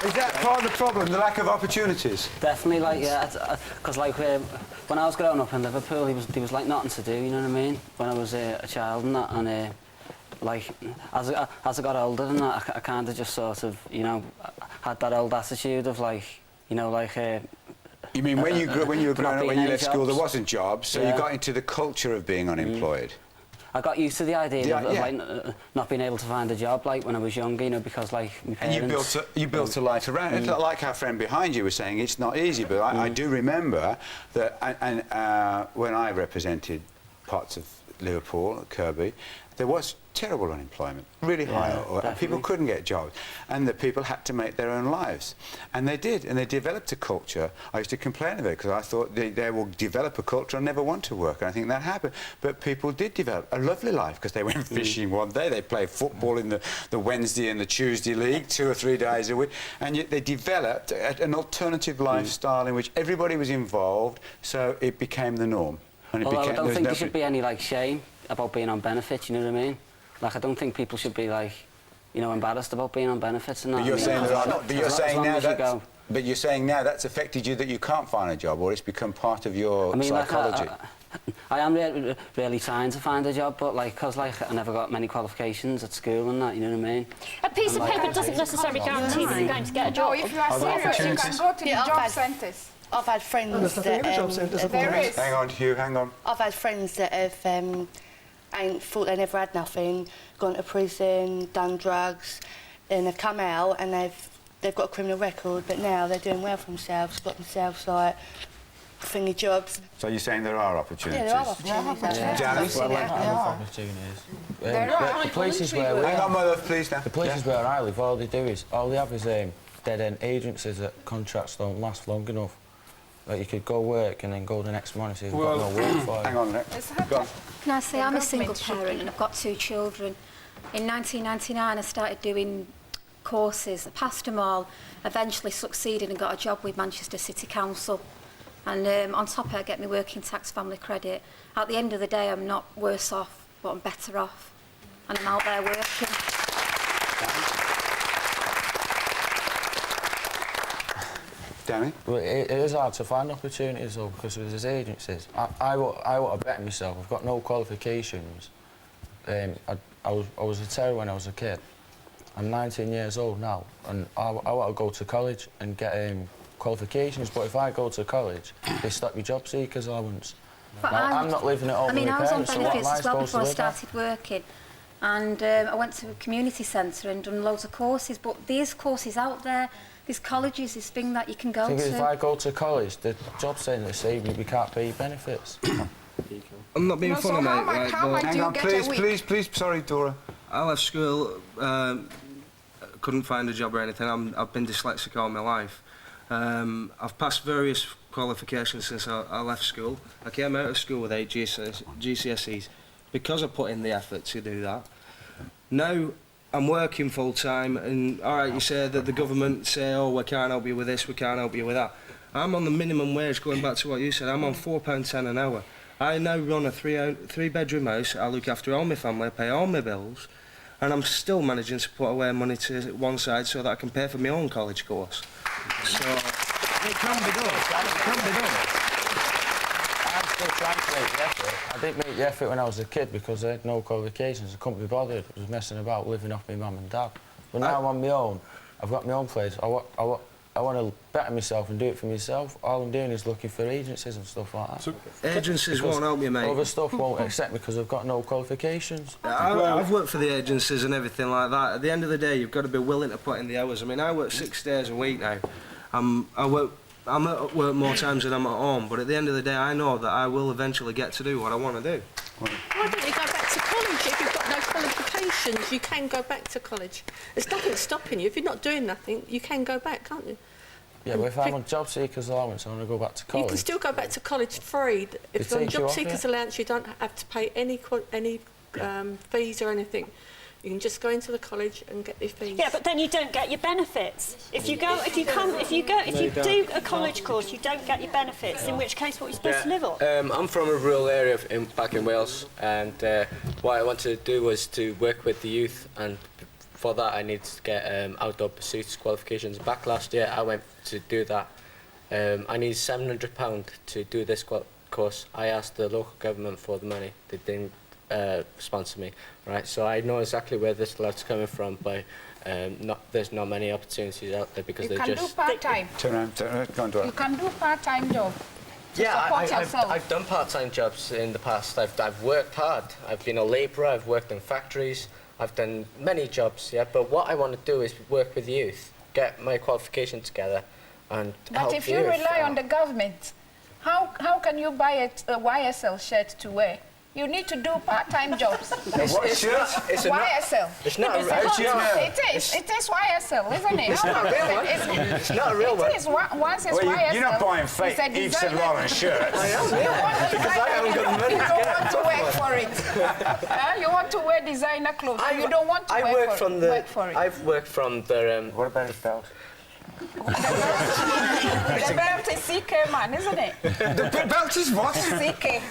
[SPEAKER 1] Is that part of the problem, the lack of opportunities?
[SPEAKER 3] Definitely, like, yeah, because like when I was growing up in Liverpool, there was like nothing to do, you know what I mean? When I was a child and that, and like as I got older and that, I kind of just sort of, you know, had that old attitude of like, you know, like.
[SPEAKER 1] You mean when you were growing up, when you left school, there wasn't jobs, so you got into the culture of being unemployed.
[SPEAKER 3] I got used to the idea of like not being able to find a job like when I was younger, you know, because like my parents...
[SPEAKER 1] And you built a life around it. Like our friend behind you was saying, it's not easy, but I do remember that when I represented parts of Liverpool, Kirby, there was terrible unemployment, really high, and people couldn't get jobs, and the people had to make their own lives, and they did, and they developed a culture. I used to complain of it because I thought they will develop a culture and never want to work, and I think that happened. But people did develop a lovely life because they went fishing one day, they played football in the Wednesday and the Tuesday league 2 or 3 days a week, and yet they developed an alternative lifestyle in which everybody was involved, so it became the norm. And it
[SPEAKER 3] I don't think there should be any like shame about being on benefits, you know what I mean? Like, I don't think people should be, like, you know, embarrassed about being on benefits and that.
[SPEAKER 1] But you're saying but you're saying now that's affected you, that you can't find a job, or it's become part of your psychology.
[SPEAKER 3] Like, I am really trying to find a job, but, like, because, like, I never got many qualifications at school and that, you know what I mean?
[SPEAKER 2] A piece of paper doesn't necessarily guarantee that you're going to get a job.
[SPEAKER 5] No, if you are serious, you can go to the job centres.
[SPEAKER 16] I've had friends that...
[SPEAKER 1] Hang on, Hugh, hang on.
[SPEAKER 16] I've had friends that have... ain't thought they never had nothing, gone to prison, done drugs, and they've come out and they've got a criminal record, but now they're doing well for themselves, got themselves like thingy jobs.
[SPEAKER 1] So you're saying there are opportunities?
[SPEAKER 16] Yeah, there are opportunities.
[SPEAKER 17] There are the places where
[SPEAKER 1] hang on, my love, please. Now.
[SPEAKER 17] The places where I live, all they do is they have is dead-end agencies that contracts don't last long enough. Like, you could go work and then go the next morning and say, we've got no work for you.
[SPEAKER 1] Hang on a minute.
[SPEAKER 11] Can I say, I'm a single parent and I've got 2 children. In 1999, I started doing courses. I passed them all, eventually succeeded and got a job with Manchester City Council. And on top of it, I get my working tax family credit. At the end of the day, I'm not worse off, but I'm better off. And I'm out there working.
[SPEAKER 1] Danny?
[SPEAKER 17] Well, it is hard to find opportunities though, because there's agencies. I want to bet myself. I've got no qualifications. I was a terror when I was a kid. I'm 19 years old now, and I want to go to college and get qualifications. But if I go to college, they stop your job seekers allowance. I'm not living at home with my parents, so what am I supposed to live at?
[SPEAKER 11] I was on benefits as well before I started working. And I went to a community centre and done loads of courses, but there's courses out there, there's colleges, this thing that you can go to.
[SPEAKER 17] If I go to college, the job centre say we can't pay you benefits.
[SPEAKER 10] I'm not being funny, mate. Right,
[SPEAKER 1] hang on, please, sorry, Dora.
[SPEAKER 10] I left school, couldn't find a job or anything. I've been dyslexic all my life. I've passed various qualifications since I left school. I came out of school with 8 GCSEs because I put in the effort to do that. Now I'm working full time, and all right, you say that the government say, oh, we can't help you with this, we can't help you with that. I'm on the minimum wage, going back to what you said. I'm on £4.10 an hour. I now run a three-bedroom house. I look after all my family, I pay all my bills, and I'm still managing to put away money to one side so that I can pay for my own college course. So it can be done. It can be done.
[SPEAKER 17] I'm still trying to make the effort. I didn't make the effort when I was a kid because I had no qualifications. I couldn't be bothered. I was messing about, living off my mum and dad. But now I'm on my own. I've got my own place. I want to better myself and do it for myself. All I'm doing is looking for agencies and stuff like that.
[SPEAKER 10] So agencies won't help you, mate.
[SPEAKER 17] Other stuff won't accept me because I've got no qualifications.
[SPEAKER 10] I've worked for the agencies and everything like that. At the end of the day, you've got to be willing to put in the hours. I mean, I work 6 days a week now. I'm at work more times than I'm at home, but at the end of the day, I know that I will eventually get to do what I want to do.
[SPEAKER 18] Why don't you go back to college? If you've got no qualifications, you can go back to college. There's nothing stopping you. If you're not doing nothing, you can go back, can't you?
[SPEAKER 17] Yeah, but if I'm on job seekers allowance, I want to go back to college.
[SPEAKER 18] You can still go back to college free. If you're on job seekers allowance, you don't have to pay any fees or anything. You can just go into the college and get your fees.
[SPEAKER 2] Yeah, but then you don't get your benefits. If you do a college course, you don't get your benefits. In which case, what are you supposed to live on?
[SPEAKER 19] I'm from a rural area back in Wales, and what I wanted to do was to work with the youth, and for that I need to get outdoor pursuits qualifications. Back last year, I went to do that. I need £700 to do this course. I asked the local government for the money. They didn't sponsor me, right? So I know exactly where this lad's coming from, but there's not many opportunities out there because
[SPEAKER 5] you can do part-time.
[SPEAKER 1] Turn around, go on, Dora.
[SPEAKER 5] You can do part-time job. to support yourself?
[SPEAKER 19] I've done part-time jobs in the past. I've worked hard. I've been a labourer, I've worked in factories, I've done many jobs, yeah, but what I want to do is work with youth, get my qualification together and help
[SPEAKER 5] But if you
[SPEAKER 19] youth
[SPEAKER 5] rely
[SPEAKER 19] out.
[SPEAKER 5] on the government, how can you buy a YSL shirt to wear? You need to do part-time jobs.
[SPEAKER 19] What shirt?
[SPEAKER 5] YSL.
[SPEAKER 19] It's not a real
[SPEAKER 5] It is YSL, isn't it?
[SPEAKER 19] It's not a real one. It's not a real one.
[SPEAKER 5] It is. Once it's YSL.
[SPEAKER 1] You're not buying fake Yves Saint Laurent shirts.
[SPEAKER 19] I am, because I haven't got money
[SPEAKER 5] You
[SPEAKER 19] to
[SPEAKER 5] don't
[SPEAKER 19] get
[SPEAKER 5] want to work for it. You want to wear designer clothes. You don't want to work for it.
[SPEAKER 19] I've worked from the...
[SPEAKER 1] what about the belt?
[SPEAKER 5] The belt is CK, man, isn't it?
[SPEAKER 1] The belt is what?
[SPEAKER 5] CK.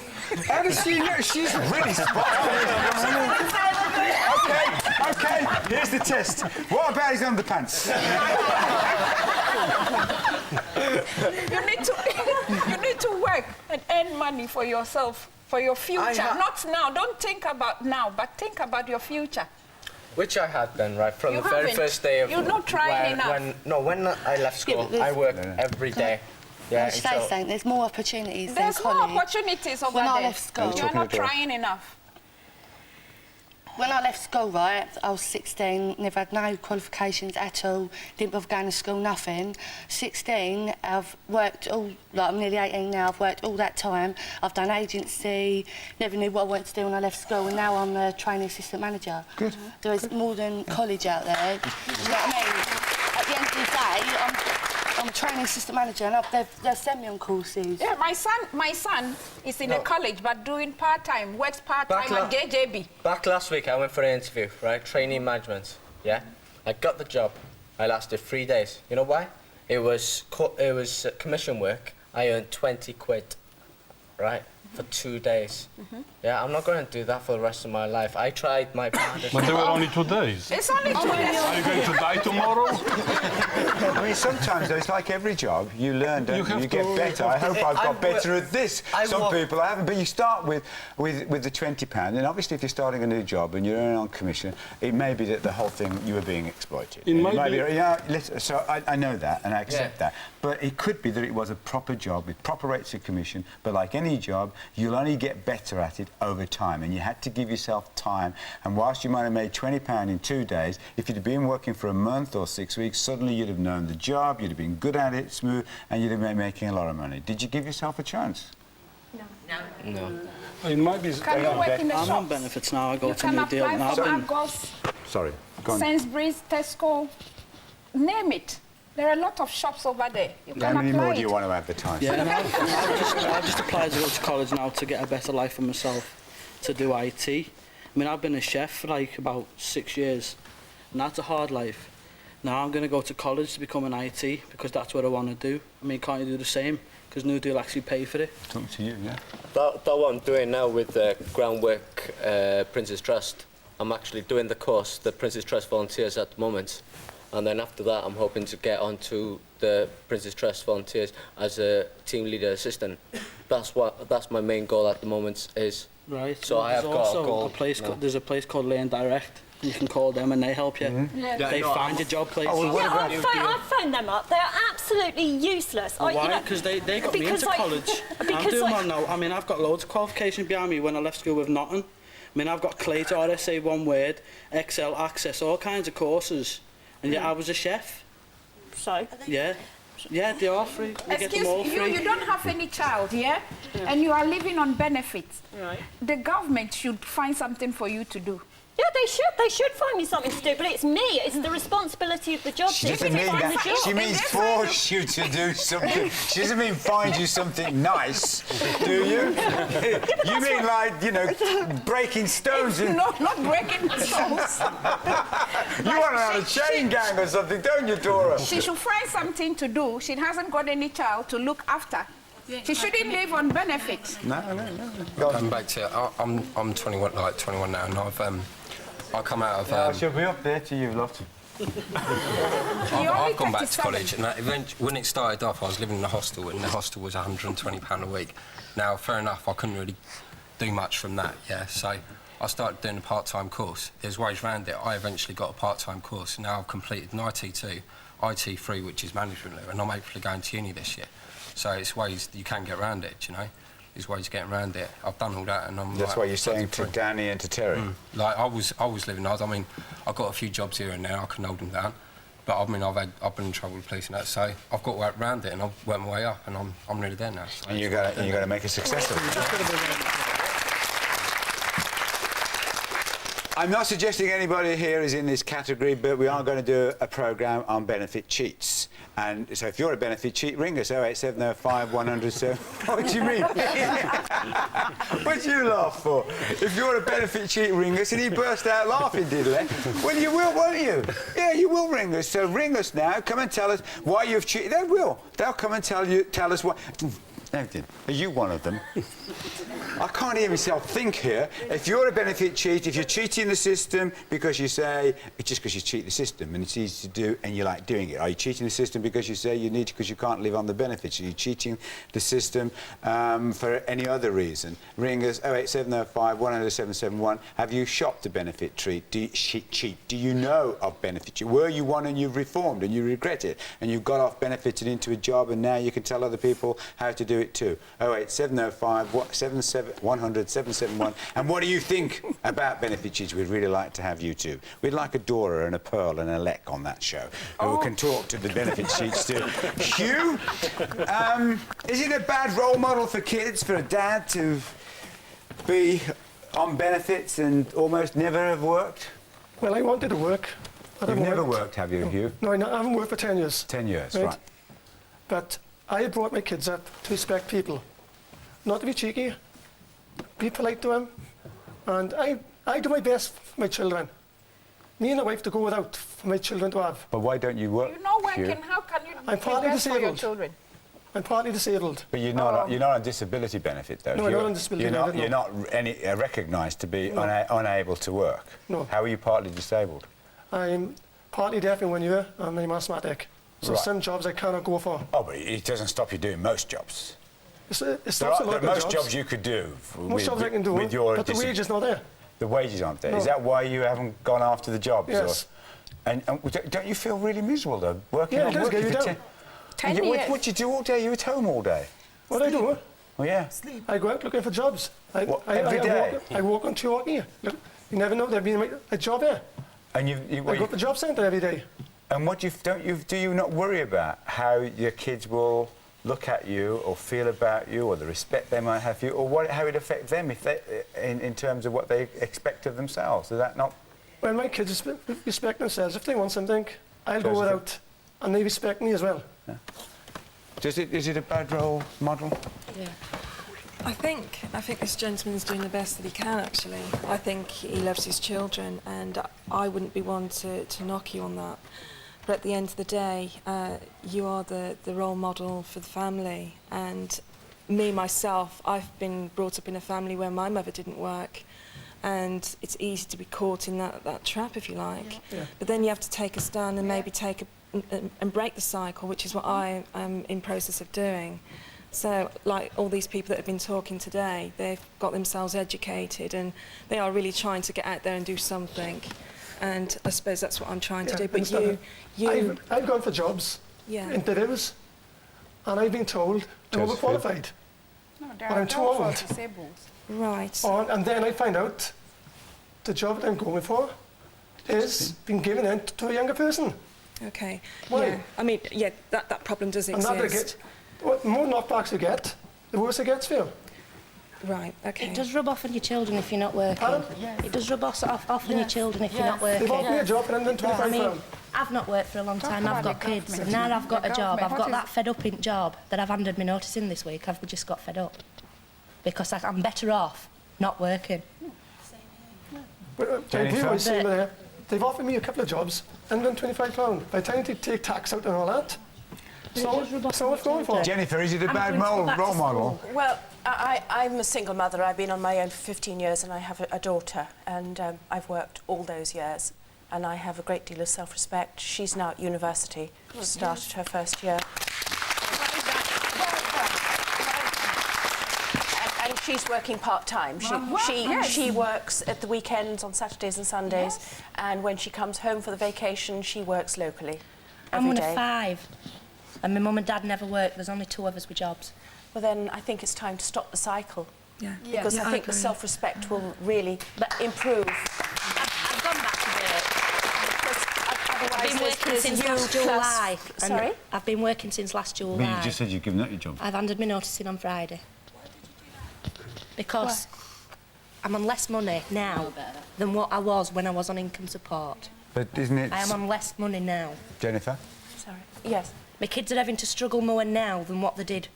[SPEAKER 1] How does she know? She's really spot on. Okay, here's the test. What about his underpants?
[SPEAKER 5] You need to work and earn money for yourself, for your future. Not now. Don't think about now, but think about your future.
[SPEAKER 19] Which I had done, right, from
[SPEAKER 5] You
[SPEAKER 19] the very
[SPEAKER 5] haven't.
[SPEAKER 19] first day of...
[SPEAKER 5] You're not trying enough.
[SPEAKER 19] When I left school,
[SPEAKER 16] but
[SPEAKER 19] I worked every day. Yeah,
[SPEAKER 16] Can I say something? There's more opportunities than
[SPEAKER 5] There's
[SPEAKER 16] college.
[SPEAKER 5] more opportunities over
[SPEAKER 16] When
[SPEAKER 5] there.
[SPEAKER 16] I left school,
[SPEAKER 5] You're not trying enough.
[SPEAKER 16] When I left school, right, I was 16, never had no qualifications at all, didn't bother going to school, nothing. 16, I've worked all, like I'm nearly 18 now, I've worked all that time. I've done agency, never knew what I wanted to do when I left school, and now I'm a training assistant manager.
[SPEAKER 1] Good.
[SPEAKER 16] There is more than college out there. Do you know what I mean? At the end of the day, I'm a training assistant manager, and they've sent me on courses.
[SPEAKER 5] Yeah, my son is in a college, but doing part-time, works part-time at JJB.
[SPEAKER 19] Back last week, I went for an interview, right? Training management, yeah? I got the job. I lasted 3 days. You know why? It was commission work. I earned 20 quid, right? For 2 days. Yeah, I'm not going to do that for the rest of my life. I tried my hardest.
[SPEAKER 15] But they were only 2 days.
[SPEAKER 5] It's only 2 days.
[SPEAKER 15] Are you going to die tomorrow?
[SPEAKER 1] I mean, sometimes though, it's like every job. You learn, don't you? You get better. I hope I've got better at this. Some people haven't, but you start with the £20, and obviously if you're starting a new job and you're earning on commission, it may be that the whole thing you were being exploited.
[SPEAKER 15] It might be.
[SPEAKER 1] Yeah, so I know that and I accept that. But it could be that it was a proper job with proper rates of commission. But like any job, you'll only get better at it over time, and you had to give yourself time. And whilst you might have made £20 in 2 days, if you'd have been working for a month or 6 weeks, suddenly you'd have known the job, you'd have been good at it, smooth, and you'd have been making a lot of money. Did you give yourself a chance?
[SPEAKER 19] No.
[SPEAKER 15] It might be...
[SPEAKER 5] Can you work in the
[SPEAKER 10] I'm
[SPEAKER 5] shops?
[SPEAKER 10] on benefits now. I go
[SPEAKER 5] You
[SPEAKER 10] to
[SPEAKER 5] can
[SPEAKER 10] New Deal
[SPEAKER 5] apply
[SPEAKER 10] now.
[SPEAKER 5] for Argos,
[SPEAKER 1] Sorry, go on.
[SPEAKER 5] Sainsbury's, Tesco, name it. There are a lot of shops over there. You
[SPEAKER 1] How
[SPEAKER 5] can
[SPEAKER 1] many
[SPEAKER 5] apply
[SPEAKER 1] more
[SPEAKER 5] it.
[SPEAKER 1] do you want to advertise?
[SPEAKER 10] Yeah, and I've just applied to go to college now to get a better life for myself, to do IT. I mean, I've been a chef for like about 6 years, and that's a hard life. Now I'm going to go to college to become an IT because that's what I want to do. I mean, can't you do the same? Because New Deal actually pay for it.
[SPEAKER 1] Talk to you, yeah.
[SPEAKER 19] That what I'm doing now with the groundwork Prince's Trust. I'm actually doing the course, the Prince's Trust Volunteers at the moment. And then after that, I'm hoping to get onto the Prince's Trust Volunteers as a team leader assistant. That's my main goal at the moment is.
[SPEAKER 10] Right.
[SPEAKER 19] So I have got a goal.
[SPEAKER 10] There's a place called Learn Direct. You can call them and they help you.
[SPEAKER 2] Yeah.
[SPEAKER 10] They find your job place.
[SPEAKER 2] I've phoned them up. They're absolutely useless.
[SPEAKER 10] Well, why? Because they got me into college. I'm doing one now. I mean, I've got loads of qualifications behind me when I left school with nothing. I mean, I've got Clay to RSA, One Word, Excel, Access, all kinds of courses. And yet I was a chef.
[SPEAKER 2] So?
[SPEAKER 10] Yeah. Yeah, they are free. You get them all free.
[SPEAKER 5] You don't have any child, yeah? And you are living on benefits.
[SPEAKER 2] Right.
[SPEAKER 5] The government should find something for you to do.
[SPEAKER 2] Yeah, they should. They should find me something to do, but it's me. It's the responsibility of the job.
[SPEAKER 1] She doesn't mean that. She means force you to do something. She doesn't mean find you something nice, do you? You mean like, you know, breaking stones and...
[SPEAKER 5] No, not breaking stones.
[SPEAKER 1] You want to have a chain gang or something, don't you, Dora?
[SPEAKER 5] She should find something to do. She hasn't got any child to look after. She shouldn't live on benefits.
[SPEAKER 1] No.
[SPEAKER 20] Going back to it, I'm 21, like 21 now, and I come out of...
[SPEAKER 1] I should be up there to you, love to.
[SPEAKER 20] I've gone back to college, and when it started off, I was living in a hostel, and the hostel was £120 a week. Now, fair enough, I couldn't really do much from that, yeah, so I started doing a part-time course. There's ways around it. I eventually got a part-time course. Now I've completed an IT2. IT3, which is management level, and I'm hopefully going to uni this year. So it's ways you can get around it, you know. There's ways of getting around it. I've done all that, and I'm.
[SPEAKER 1] That's
[SPEAKER 20] like,
[SPEAKER 1] why you're saying to Danny and to Terry.
[SPEAKER 20] Like I was living hard. I mean, I've got a few jobs here and there. I can hold them down. But I mean, I've been in trouble with police and that, so I've got to work around it, and I've worked my way up, and I'm nearly there now. So
[SPEAKER 1] and you got to make a success of it. I'm not suggesting anybody here is in this category, but we are going to do a programme on benefit cheats. And so if you're a benefit cheat, ring us 08705 100. What do you mean? What do you laugh for? If you're a benefit cheat, ring us. And he burst out laughing, did he? Well, you will, won't you? Yeah, you will ring us. So ring us now. Come and tell us why you've cheated. They will. They'll come and tell us why. Are you one of them? I can't hear myself think here. If you're a benefit cheat, if you're cheating the system because you say it's just because you cheat the system and it's easy to do and you like doing it. Are you cheating the system because you say you need to because you can't live on the benefits? Are you cheating the system for any other reason? Ring us 08705 100 771. Have you shopped a benefit cheat? Do you know of benefit cheat? Were you one and you've reformed and you regret it and you've got off benefited into a job and now you can tell other people how to do it too? 08705 100 771. And what do you think about benefit cheats? We'd really like to have you too. We'd like a Dora and a Pearl and a Lek on that show who can talk to the benefit cheats too. Hugh, is it a bad role model for kids for a dad to be on benefits and almost never have worked?
[SPEAKER 21] Well, I wanted to work.
[SPEAKER 1] You've never worked, have you, Hugh?
[SPEAKER 21] No, I haven't worked for 10 years.
[SPEAKER 1] 10 years, right.
[SPEAKER 21] But I brought my kids up to respect people, not to be cheeky, be polite to them, and I do my best for my children. Me and my wife to go without for my children to have.
[SPEAKER 1] But why don't you work?
[SPEAKER 5] You're not working. How can you
[SPEAKER 21] I'm partly
[SPEAKER 5] best for your
[SPEAKER 21] disabled.
[SPEAKER 5] children?
[SPEAKER 21] I'm partly disabled.
[SPEAKER 1] But you're not on disability benefit, though.
[SPEAKER 21] No, I'm not on disability benefit.
[SPEAKER 1] You're not recognised to be unable to work.
[SPEAKER 21] No.
[SPEAKER 1] How are you partly disabled?
[SPEAKER 21] I'm partly deaf in one ear and I'm asthmatic. So
[SPEAKER 1] Right.
[SPEAKER 21] some jobs I cannot go for.
[SPEAKER 1] Oh, but it doesn't stop you doing most jobs.
[SPEAKER 21] It
[SPEAKER 1] There
[SPEAKER 21] stops a lot
[SPEAKER 1] are
[SPEAKER 21] of
[SPEAKER 1] most
[SPEAKER 21] jobs.
[SPEAKER 1] jobs you could do.
[SPEAKER 21] Most jobs I can do,
[SPEAKER 1] with your
[SPEAKER 21] but the wage is not there.
[SPEAKER 1] The wages aren't there.
[SPEAKER 21] No.
[SPEAKER 1] Is that why you haven't gone after the jobs?
[SPEAKER 21] Yes.
[SPEAKER 1] And don't you feel really miserable, though, working
[SPEAKER 21] Yeah,
[SPEAKER 1] on
[SPEAKER 21] it does
[SPEAKER 1] working
[SPEAKER 21] get you
[SPEAKER 1] for
[SPEAKER 21] down.
[SPEAKER 1] 10 years. What do you do all day? You're at home all day.
[SPEAKER 21] What I do?
[SPEAKER 1] Oh, yeah.
[SPEAKER 21] I go out looking for jobs.
[SPEAKER 1] Every day?
[SPEAKER 21] I walk on Kilroy here. Look, you never know, there'll be a job here.
[SPEAKER 1] And
[SPEAKER 21] I go to the job centre every day.
[SPEAKER 1] And what do you not worry about how your kids will look at you or feel about you or the respect they might have for you or how it affects them if they, in terms of what they expect of themselves? Is that not...
[SPEAKER 21] Well, my kids respect themselves. If they want something, I'll go without. And they respect me as well.
[SPEAKER 1] Yeah. Is it a bad role model?
[SPEAKER 22] Yeah. I think this gentleman's doing the best that he can, actually. I think he loves his children, and I wouldn't be one to knock you on that. But at the end of the day, you are the role model for the family. And me, myself, I've been brought up in a family where my mother didn't work. And it's easy to be caught in that trap, if you like.
[SPEAKER 21] Yeah.
[SPEAKER 22] But then you have to take a stand and maybe and break the cycle, which is what I am in process of doing. So, like all these people that have been talking today, they've got themselves educated and they are really trying to get out there and do something. And I suppose that's what I'm trying to do. But
[SPEAKER 21] I've gone for jobs, interviews, and I've been told I'm overqualified.
[SPEAKER 5] No,
[SPEAKER 21] but I'm too old.
[SPEAKER 5] Disabled.
[SPEAKER 22] Right.
[SPEAKER 21] And then I find out the job that I'm going for is being given in to a younger person.
[SPEAKER 22] Okay.
[SPEAKER 21] Why?
[SPEAKER 22] Yeah. I mean, yeah, that problem does
[SPEAKER 21] And
[SPEAKER 22] exist.
[SPEAKER 21] the more knockbacks you get, the worse it gets for you.
[SPEAKER 22] Right, okay.
[SPEAKER 23] It does rub off on your children if you're not working. It does rub off on your children if you're not working.
[SPEAKER 21] They've offered me a job and then £25.
[SPEAKER 23] I've not worked for a long time, I've got kids, and now I've got a job. I've got that fed up in job that I've handed my notice in this week. I've just got fed up. Because I'm better off not working.
[SPEAKER 21] But they've offered me a couple of jobs and then £25. By the time they take tax out and all that, so what's going for?
[SPEAKER 1] Jennifer, is it a bad role model?
[SPEAKER 24] Well, I'm a single mother. I've been on my own for 15 years and I have a daughter, and I've worked all those years and I have a great deal of self-respect. She's now at university, started her first year. And she's working part-time. She works at the weekends on Saturdays and Sundays, and when she comes home for the vacation, she works locally. every
[SPEAKER 23] one
[SPEAKER 24] day.
[SPEAKER 23] of 5, and my mum and dad never work. There's only 2 of us with jobs.
[SPEAKER 24] Well, then I think it's time to stop the cycle.
[SPEAKER 22] Yeah.
[SPEAKER 24] Because I think the self-respect will really improve.
[SPEAKER 23] I've gone back to work.
[SPEAKER 24] Otherwise,
[SPEAKER 23] I've been working since last July.
[SPEAKER 24] Sorry?
[SPEAKER 23] I've been working since last July.
[SPEAKER 1] But you just said you've given up your job.
[SPEAKER 23] I've handed my notice in on Friday. Because I'm on less money now than what I was when I was on income support.
[SPEAKER 1] But isn't it...
[SPEAKER 23] I am on less money now.
[SPEAKER 1] Jennifer?
[SPEAKER 23] Sorry.
[SPEAKER 24] Yes.
[SPEAKER 23] My kids are having to struggle more now than what they did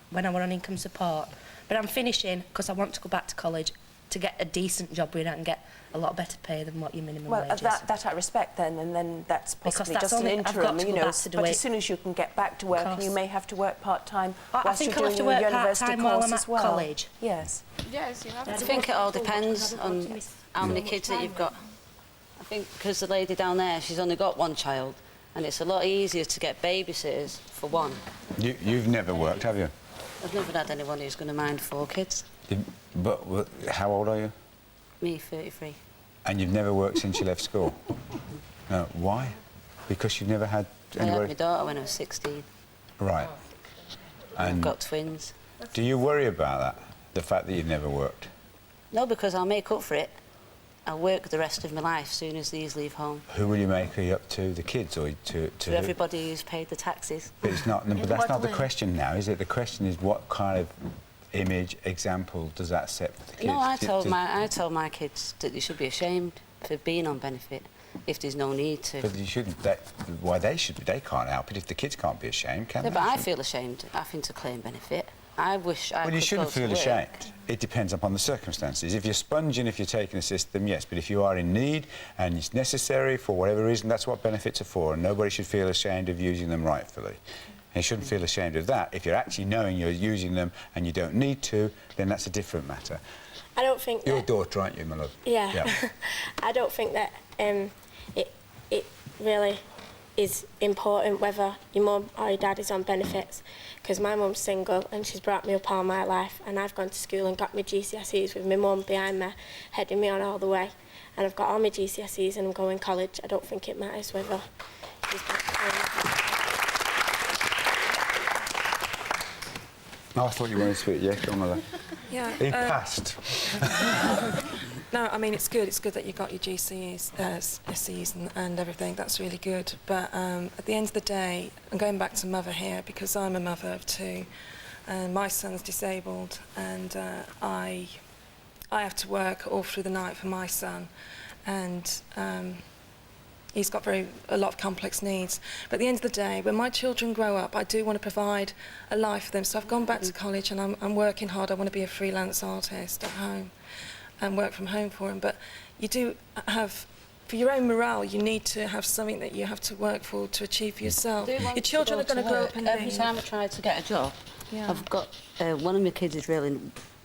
[SPEAKER 23] when I were on income support. But I'm finishing because I want to go back to college to get a decent job where I can get a lot better pay than what your minimum
[SPEAKER 24] Well,
[SPEAKER 23] wage is.
[SPEAKER 24] that I respect then, and then that's
[SPEAKER 23] Because
[SPEAKER 24] possibly
[SPEAKER 23] that's
[SPEAKER 24] just an
[SPEAKER 23] only- I've
[SPEAKER 24] interim,
[SPEAKER 23] got to
[SPEAKER 24] you
[SPEAKER 23] go
[SPEAKER 24] know.
[SPEAKER 23] back to do
[SPEAKER 24] But
[SPEAKER 23] it.
[SPEAKER 24] as soon as you can get back to work, and you may have to work part-time
[SPEAKER 23] I
[SPEAKER 24] whilst
[SPEAKER 23] think
[SPEAKER 24] you're
[SPEAKER 23] I'll have
[SPEAKER 24] doing
[SPEAKER 23] to
[SPEAKER 24] your
[SPEAKER 23] work
[SPEAKER 24] university
[SPEAKER 23] part-time while
[SPEAKER 24] course
[SPEAKER 23] I'm
[SPEAKER 24] as
[SPEAKER 23] at
[SPEAKER 24] well.
[SPEAKER 23] college.
[SPEAKER 24] Yes.
[SPEAKER 5] Yes, you have
[SPEAKER 7] I
[SPEAKER 5] to
[SPEAKER 7] think it all
[SPEAKER 5] work
[SPEAKER 7] depends on how many kids that you've got. I think because the lady down there, she's only got 1 child, and it's a lot easier to get babysitters for 1.
[SPEAKER 1] You've never worked, have you?
[SPEAKER 7] I've never had anyone who's going to mind 4 kids.
[SPEAKER 1] But how old are you?
[SPEAKER 7] Me, 33.
[SPEAKER 1] And you've never worked since you left school? No. Why? Because you've never had
[SPEAKER 7] I had
[SPEAKER 1] anybody...
[SPEAKER 7] my daughter when I was 16.
[SPEAKER 1] Right.
[SPEAKER 7] I've got twins.
[SPEAKER 1] Do you worry about that? The fact that you've never worked?
[SPEAKER 7] No, because I'll make up for it. I'll work the rest of my life as soon as these leave home.
[SPEAKER 1] Who will you make it up to? The kids or to
[SPEAKER 7] To everybody who's paid the taxes.
[SPEAKER 1] But it's not. No, but that's not the question now, is it? The question is what kind of image, example does that set for the kids?
[SPEAKER 7] No, I told my kids that they should be ashamed for being on benefit if there's no need to.
[SPEAKER 1] But you shouldn't. Why they should be? They can't help it if the kids can't be ashamed, can
[SPEAKER 7] No,
[SPEAKER 1] they?
[SPEAKER 7] but I feel ashamed having to claim benefit. I wish I
[SPEAKER 1] Well, you
[SPEAKER 7] could
[SPEAKER 1] shouldn't
[SPEAKER 7] go to
[SPEAKER 1] feel
[SPEAKER 7] work.
[SPEAKER 1] ashamed. It depends upon the circumstances. If you're sponging, if you're taking a system, yes. But if you are in need and it's necessary for whatever reason, that's what benefits are for. And nobody should feel ashamed of using them rightfully. And you shouldn't feel ashamed of that. If you're actually knowing you're using them and you don't need to, then that's a different matter.
[SPEAKER 8] I don't think
[SPEAKER 1] Your daughter, aren't you, my love?
[SPEAKER 8] Yeah. I don't think that it really is important whether your mum or your dad is on benefits, because my mum's single and she's brought me up all my life, and I've gone to school and got my GCSEs with my mum behind me, heading me on all the way, and I've got all my GCSEs and I'm going to college. I don't think it matters whether he's
[SPEAKER 1] Oh, I thought you wanted to speak. Yeah, come on, my love.
[SPEAKER 22] Yeah.
[SPEAKER 1] He passed.
[SPEAKER 22] No, I mean, it's good. It's good that you got your SEs and everything. That's really good. But at the end of the day, I'm going back to mother here because I'm a mother of 2. And my son's disabled, and I have to work all through the night for my son. And he's got a lot of complex needs. But at the end of the day, when my children grow up, I do want to provide a life for them. So I've gone back to college and I'm working hard. I want to be a freelance artist at home and work from home for them. But you do have, for your own morale, you need to have something that you have to work for to achieve for yourself. Your children are going to grow up and
[SPEAKER 7] every time I try to get a job,
[SPEAKER 22] Yeah.
[SPEAKER 7] I've got one of my kids is really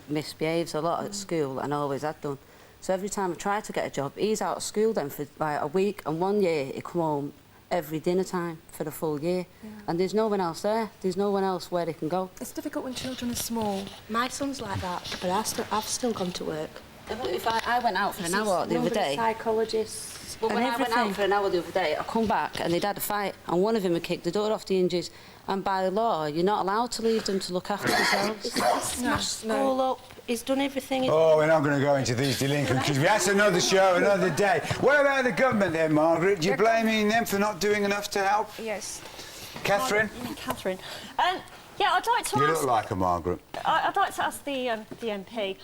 [SPEAKER 7] misbehaves a lot at school and always had done. So every time I try to get a job, he's out of school then for like a week, and 1 year he come home every dinner time for the full year.
[SPEAKER 22] Yeah.
[SPEAKER 7] And there's no one else there. There's no one else where they can go.
[SPEAKER 22] It's difficult when children are small.
[SPEAKER 23] My son's like that, but I've still gone to work.
[SPEAKER 7] If I went out for an hour the other day.
[SPEAKER 23] Psychologists.
[SPEAKER 7] But when I went out for an hour the other day, I come back and they'd had a fight, and one of them had kicked the door off the hinges. And by law, you're not allowed to leave them to look after themselves.
[SPEAKER 23] He's smashed school up. He's done everything.
[SPEAKER 1] Oh, we're not going to go into these delinquencies. That's another show, another day. What about the government then, Margaret? Do you blaming them for not doing enough to help?
[SPEAKER 2] Yes.
[SPEAKER 1] Catherine?
[SPEAKER 2] Catherine. Yeah, I'd like to
[SPEAKER 1] You
[SPEAKER 2] ask...
[SPEAKER 1] look like a Margaret.
[SPEAKER 2] I'd like to ask the MP,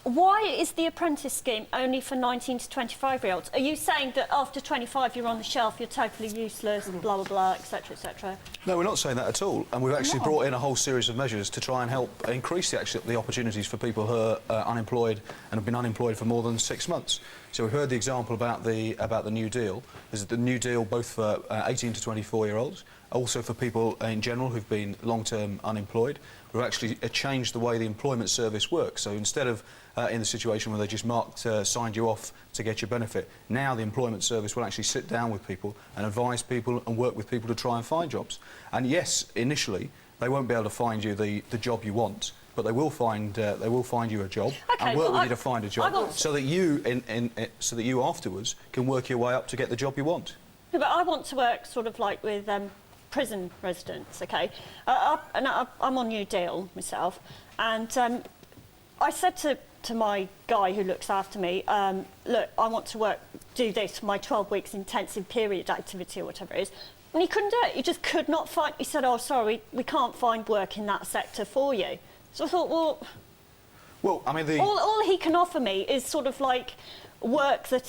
[SPEAKER 2] why is the apprentice scheme only for 19 to 25-year-olds? Are you saying that after 25 you're on the shelf, you're totally useless, blah, blah, blah, etc., etc.?
[SPEAKER 14] No, we're not saying that at all. And we've actually brought in a whole series of measures to try and help increase the opportunities for people who are unemployed and have been unemployed for more than 6 months. So we've heard the example about the New Deal. There's the New Deal both for 18 to 24-year-olds, also for people in general who've been long-term unemployed. We've actually changed the way the employment service works. So instead of in the situation where they just signed you off to get your benefit, now the employment service will actually sit down with people and advise people and work with people to try and find jobs. And yes, initially, they won't be able to find you the job you want, but they will find you a job and work with you to find a job, so that you afterwards can work your way up to get the job you want.
[SPEAKER 2] Yeah, but I want to work sort of like with prison residents, OK? I'm on New Deal myself, and I said to my guy who looks after me, look, I want to do this, my 12 weeks intensive period activity or whatever it is, and he couldn't do it. He just could not find, he said, oh, sorry, we can't find work in that sector for you. So I thought, well, I mean, all he can offer me is sort of like work that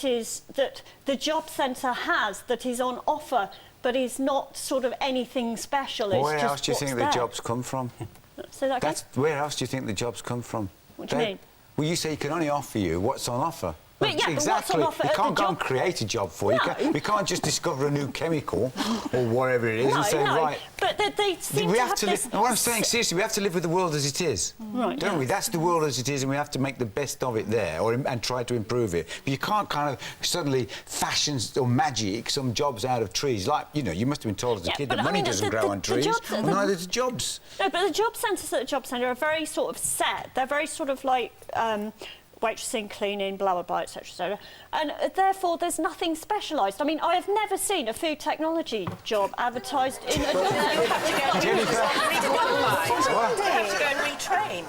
[SPEAKER 2] the job centre has, that is on offer, but is not sort of anything special. It's
[SPEAKER 1] Where
[SPEAKER 2] just
[SPEAKER 1] else do you think the jobs come from?
[SPEAKER 2] So
[SPEAKER 1] where else do you think the jobs come from?
[SPEAKER 2] What do you mean?
[SPEAKER 1] Well, you say he can only offer you what's on offer.
[SPEAKER 2] Well, yeah,
[SPEAKER 1] exactly.
[SPEAKER 2] but what's on offer
[SPEAKER 1] You
[SPEAKER 2] at
[SPEAKER 1] can't
[SPEAKER 2] the
[SPEAKER 1] go
[SPEAKER 2] job?
[SPEAKER 1] and create a job for you.
[SPEAKER 2] No.
[SPEAKER 1] We can't just discover a new chemical or whatever it is and say, right.
[SPEAKER 2] But they seem to have this...
[SPEAKER 1] And what I'm saying, seriously, we have to live with the world as it is.
[SPEAKER 2] Right.
[SPEAKER 1] Don't we? That's the world as it is, and we have to make the best of it there and try to improve it. But you can't kind of suddenly fashion or magic some jobs out of trees. Like, you know, you must have been told as a kid that money doesn't grow on trees. Neither do jobs.
[SPEAKER 2] No, but the job centres at the job centre are very sort of set. They're very sort of like... waitressing, cleaning, blah, blah, blah, etc., etc. And therefore, there's nothing specialised. I mean, I have never seen a food technology job advertised in a job centre.
[SPEAKER 24] You have to go and retrain.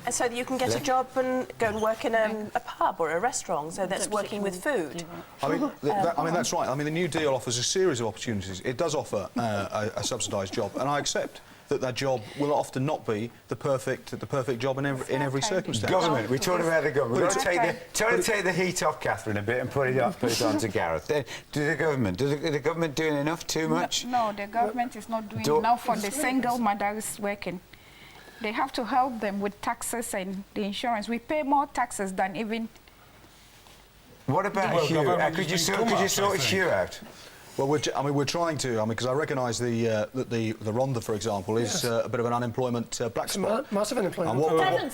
[SPEAKER 24] And so that you can get a job and go and work in a pub or a restaurant, so that's working with food.
[SPEAKER 14] I mean, that's right. I mean, the New Deal offers a series of opportunities. It does offer a subsidised job, and I accept that job will often not be the perfect job in every circumstance.
[SPEAKER 1] Government. We're talking about the government. We've got to take the heat off Catherine a bit and put it on to Gareth. Do the government doing enough? Too much?
[SPEAKER 5] No, the government is not doing enough for the single mothers working. They have to help them with taxes and the insurance. We pay more taxes than even...
[SPEAKER 1] What about Hugh? Could you sort Hugh out?
[SPEAKER 14] Well, we're trying to. Because I recognise that the Rhondda, for example, is a bit of an unemployment black spot.
[SPEAKER 21] Massive unemployment.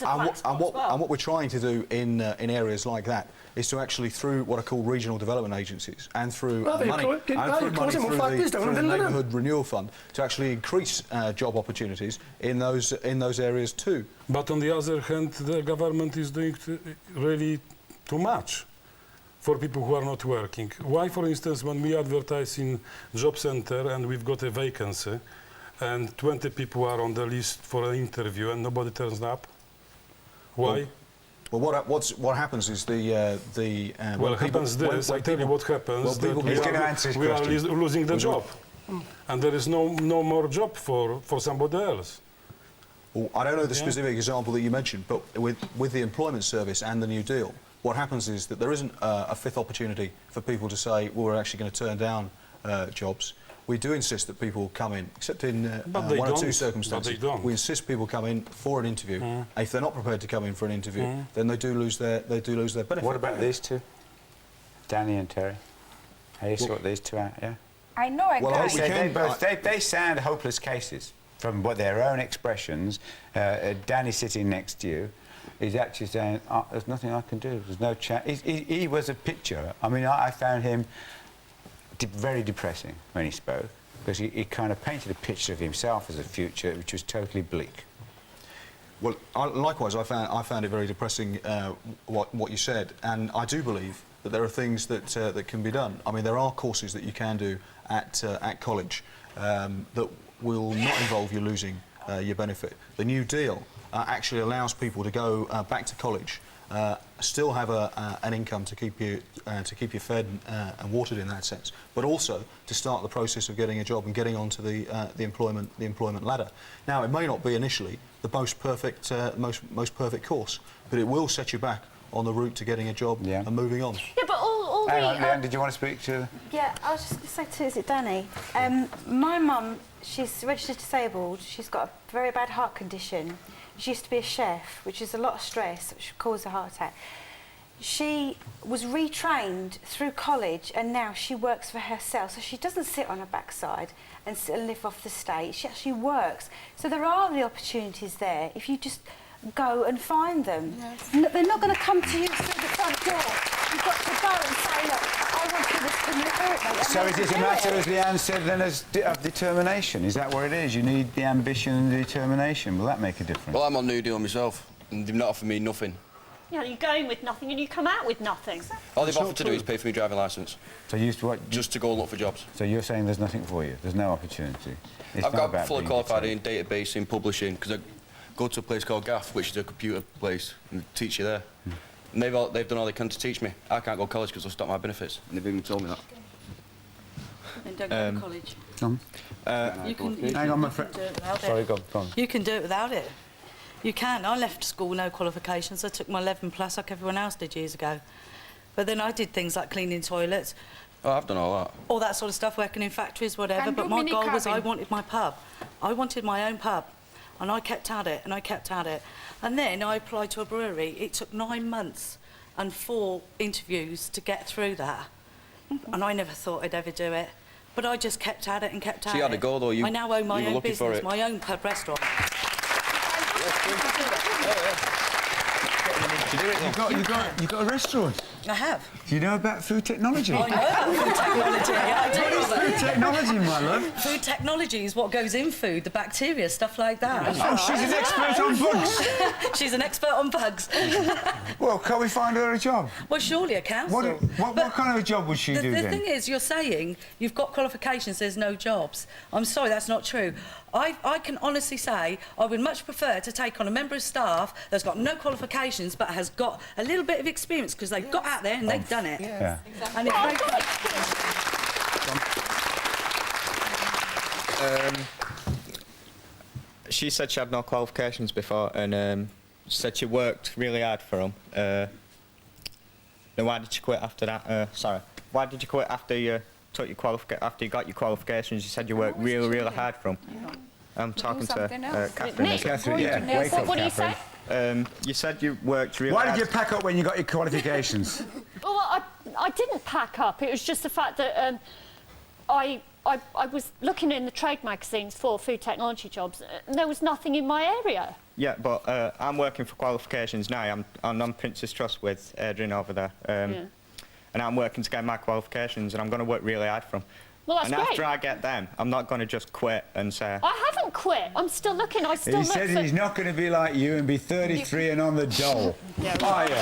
[SPEAKER 14] And what we're trying to do in areas like that is to actually, through what are called regional development agencies and through money through the Neighbourhood Renewal Fund, to actually increase job opportunities in those areas too.
[SPEAKER 15] But on the other hand, the government is doing really too much for people who are not working. Why, for instance, when we advertise in job center and we've got a vacancy and 20 people are on the list for an interview and nobody turns up? Why?
[SPEAKER 14] Well, what happens is I tell you what happens.
[SPEAKER 15] We are losing the job, and there is no more job for somebody else.
[SPEAKER 14] Well, I don't know the specific example that you mentioned, but with the employment service and the New Deal, what happens is that there isn't a fifth opportunity for people to say, well, we're actually going to turn down jobs. We do insist that people come in, except in one or two circumstances. We insist people come in for an interview. If they're not prepared to come in for an interview, then they do lose their benefit.
[SPEAKER 1] What about these two, Danny and Terry? How do you sort these two out? Yeah.
[SPEAKER 5] I know a guy.
[SPEAKER 1] They sound hopeless cases from their own expressions. Danny sitting next to you. He's actually saying, oh, there's nothing I can do, there's no chance. He was a picture. I mean, I found him very depressing when he spoke, because he kind of painted a picture of himself as a future which was totally bleak.
[SPEAKER 14] Well, likewise, I found it very depressing, what you said, and I do believe that there are things that can be done. I mean, there are courses that you can do at college that will not involve you losing your benefit. The New Deal actually allows people to go back to college, still have an income to keep you fed and watered in that sense, but also to start the process of getting a job and getting onto the employment ladder. Now, it may not be initially the most perfect course, but it will set you back on the route to getting a job and moving on.
[SPEAKER 2] Yeah, but all
[SPEAKER 1] Hang on, Leanne, did you want to speak to?
[SPEAKER 6] Yeah, I was just going to say to, is it Danny? My mum, she's registered disabled. She's got a very bad heart condition. She used to be a chef, which is a lot of stress, which causes a heart attack. She was retrained through college, and now she works for herself. So she doesn't sit on her backside and live off the state. She actually works. So there are the opportunities there if you just go and find them. Yes. They're not going to come to you through the front door. You've got to go and say, look, I want to do this, can you help me?
[SPEAKER 1] So it is a matter, as Leanne said, then, of determination. Is that what it is? You need the ambition and the determination. Will that make a difference?
[SPEAKER 9] Well, I'm on New Deal myself, and they've not offered me nothing.
[SPEAKER 2] You know, you go in with nothing and you come out with nothing.
[SPEAKER 4] All they've offered to do is pay for me driving licence.
[SPEAKER 1] So you used to what?
[SPEAKER 4] Just to go and look for jobs.
[SPEAKER 1] So you're saying there's nothing for you? There's no opportunity? It's
[SPEAKER 4] I've
[SPEAKER 1] not
[SPEAKER 4] got
[SPEAKER 1] about
[SPEAKER 4] fully
[SPEAKER 1] being
[SPEAKER 4] qualified
[SPEAKER 1] detained.
[SPEAKER 4] in database, in publishing, because I go to a place called GAF, which is a computer place, and teach you there. And they've done all they can to teach me. I can't go to college because they'll stop my benefits, and they've even told me that.
[SPEAKER 9] And don't go to college.
[SPEAKER 1] You
[SPEAKER 9] can,
[SPEAKER 1] hang on, my friend. Sorry, go on.
[SPEAKER 9] You can do it without it. You can. I left school with no qualifications. I took my 11 plus like everyone else did years ago. But then I did things like cleaning toilets,
[SPEAKER 4] Oh, I've done all that.
[SPEAKER 9] all that sort of stuff, working in factories, whatever.
[SPEAKER 5] And
[SPEAKER 9] But
[SPEAKER 5] do
[SPEAKER 9] my
[SPEAKER 5] mini
[SPEAKER 9] goal was I
[SPEAKER 5] cabin.
[SPEAKER 9] wanted my pub. I wanted my own pub. And I kept at it, and I kept at it. And then I applied to a brewery. It took 9 months and 4 interviews to get through that. And I never thought I'd ever do it. But I just kept at it and kept at it.
[SPEAKER 4] So you had a go, though.
[SPEAKER 9] I now own my
[SPEAKER 4] you were
[SPEAKER 9] own
[SPEAKER 4] looking for
[SPEAKER 9] business,
[SPEAKER 4] it.
[SPEAKER 9] my own pub restaurant.
[SPEAKER 1] You got a restaurant?
[SPEAKER 9] I have.
[SPEAKER 1] Do you know about food technology?
[SPEAKER 9] I know about food technology. Yeah, I do.
[SPEAKER 1] What is food technology, my love?
[SPEAKER 9] Food technology is what goes in food, the bacteria, stuff like that.
[SPEAKER 1] Oh, she's an expert on bugs.
[SPEAKER 9] She's an expert on bugs.
[SPEAKER 1] Well, can't we find her a job?
[SPEAKER 9] Well, surely a council.
[SPEAKER 1] What kind of a job would she do
[SPEAKER 9] The
[SPEAKER 1] then?
[SPEAKER 9] thing is, you're saying you've got qualifications, there's no jobs. I'm sorry, that's not true. I can honestly say I would much prefer to take on a member of staff that's got no qualifications but has got a little bit of experience because they've got out there and they've done it.
[SPEAKER 1] Yeah.
[SPEAKER 9] And if
[SPEAKER 12] She said she had no qualifications before and said she worked really hard for them. Then why did you quit after that? Sorry. Why did you quit after you took your after you got your qualifications? You said you worked really, really hard for them. I'm talking to Catherine.
[SPEAKER 2] Nick,
[SPEAKER 1] Catherine, yeah. Wake up,
[SPEAKER 2] what do you say?
[SPEAKER 1] Catherine.
[SPEAKER 12] You said you worked really
[SPEAKER 1] Why
[SPEAKER 12] hard.
[SPEAKER 1] did you pack up when you got your qualifications?
[SPEAKER 2] Well, I didn't pack up. It was just the fact that I was looking in the trade magazines for food technology jobs and there was nothing in my area.
[SPEAKER 12] Yeah, but I'm working for qualifications now. I'm on Princess Trust with Adrian over there. And I'm working to get my qualifications and I'm going to work really hard for them.
[SPEAKER 2] Well, that's
[SPEAKER 12] and
[SPEAKER 2] great.
[SPEAKER 12] after I get them, I'm not going to just quit and say...
[SPEAKER 2] I haven't quit. I'm still looking. I still
[SPEAKER 1] He
[SPEAKER 2] look
[SPEAKER 1] said
[SPEAKER 2] for...
[SPEAKER 1] he's not going to be like you and be 33 and on the dole.
[SPEAKER 2] Yeah, right.
[SPEAKER 1] Are you?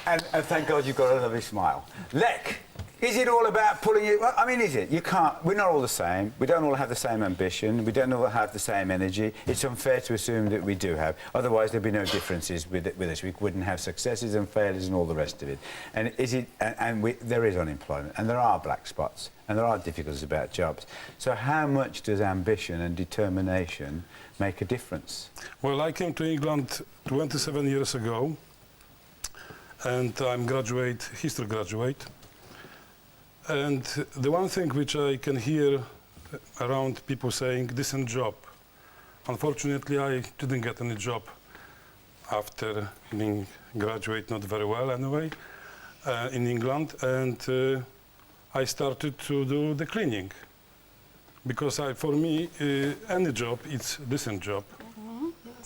[SPEAKER 1] And thank God you've got a lovely smile. Lek, is it all about pulling you... Well, I mean, is it? You can't... We're not all the same. We don't all have the same ambition. We don't all have the same energy. It's unfair to assume that we do have. Otherwise, there'd be no differences with us. We wouldn't have successes and failures and all the rest of it. And is it... there is unemployment, and there are black spots, and there are difficulties about jobs. So how much does ambition and determination make a difference?
[SPEAKER 15] Well, I came to England 27 years ago, and I'm history graduate. And the one thing which I can hear around people saying, decent job. Unfortunately, I didn't get any job after being graduate, not very well anyway, in England. And I started to do the cleaning. Because for me, any job, it's decent job.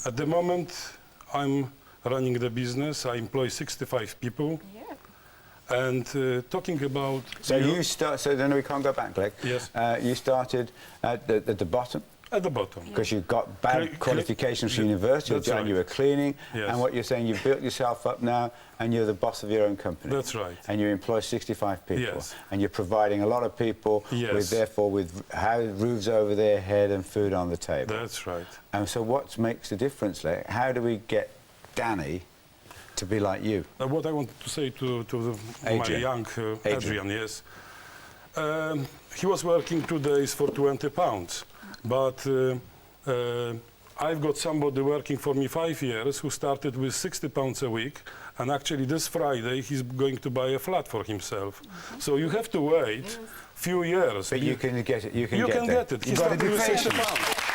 [SPEAKER 15] At the moment, I'm running the business. I employ 65 people. And talking about...
[SPEAKER 1] So so then we can't go back, Greg.
[SPEAKER 15] Yes.
[SPEAKER 1] You started at the bottom?
[SPEAKER 15] At the bottom.
[SPEAKER 1] Because you've got bad qualifications from university,
[SPEAKER 15] That's
[SPEAKER 1] and
[SPEAKER 15] right.
[SPEAKER 1] you were cleaning,
[SPEAKER 15] Yes.
[SPEAKER 1] and what you're saying, you've built yourself up now, and you're the boss of your own company.
[SPEAKER 15] That's right.
[SPEAKER 1] And you employ 65 people.
[SPEAKER 15] Yes.
[SPEAKER 1] And you're providing a lot of people
[SPEAKER 15] Yes.
[SPEAKER 1] with roofs over their head and food on the table.
[SPEAKER 15] That's right.
[SPEAKER 1] And so what makes the difference, like, how do we get Danny to be like you?
[SPEAKER 15] What I wanted to say to my
[SPEAKER 1] Adrian.
[SPEAKER 15] young Adrian, yes. He was working 2 days for 20 pounds, but I've got somebody working for me 5 years who started with 60 pounds a week, and actually this Friday he's going to buy a flat for himself. So you have to wait few years.
[SPEAKER 1] But you can get it. You can
[SPEAKER 15] get
[SPEAKER 1] there.
[SPEAKER 15] it. He
[SPEAKER 1] You've got to
[SPEAKER 15] started
[SPEAKER 1] be
[SPEAKER 15] with 60
[SPEAKER 1] patient.
[SPEAKER 15] pounds.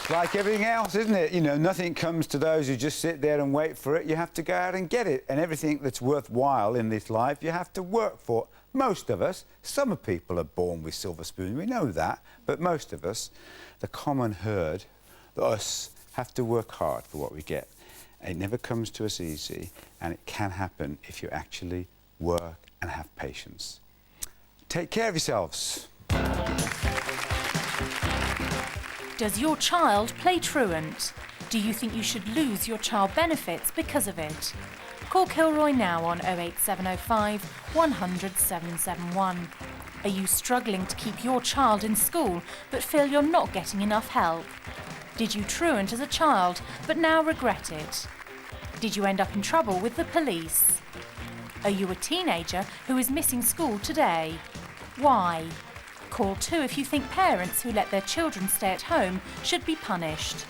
[SPEAKER 1] Like everything else, isn't it? You know, nothing comes to those who just sit there and wait for it. You have to go out and get it. And everything that's worthwhile in this life, you have to work for. Most of us, some people are born with silver spoons, we know that. But most of us, the common herd, us, have to work hard for what we get. It never comes to us easy, and it can happen if you actually work and have patience. Take care of yourselves.
[SPEAKER 3] Does your child play truant? Do you think you should lose your child benefits because of it? Call Kilroy now on 08705 100 771. Are you struggling to keep your child in school but feel you're not getting enough help? Did you truant as a child but now regret it? Did you end up in trouble with the police? Are you a teenager who is missing school today? Why? Call 2 if you think parents who let their children stay at home should be punished.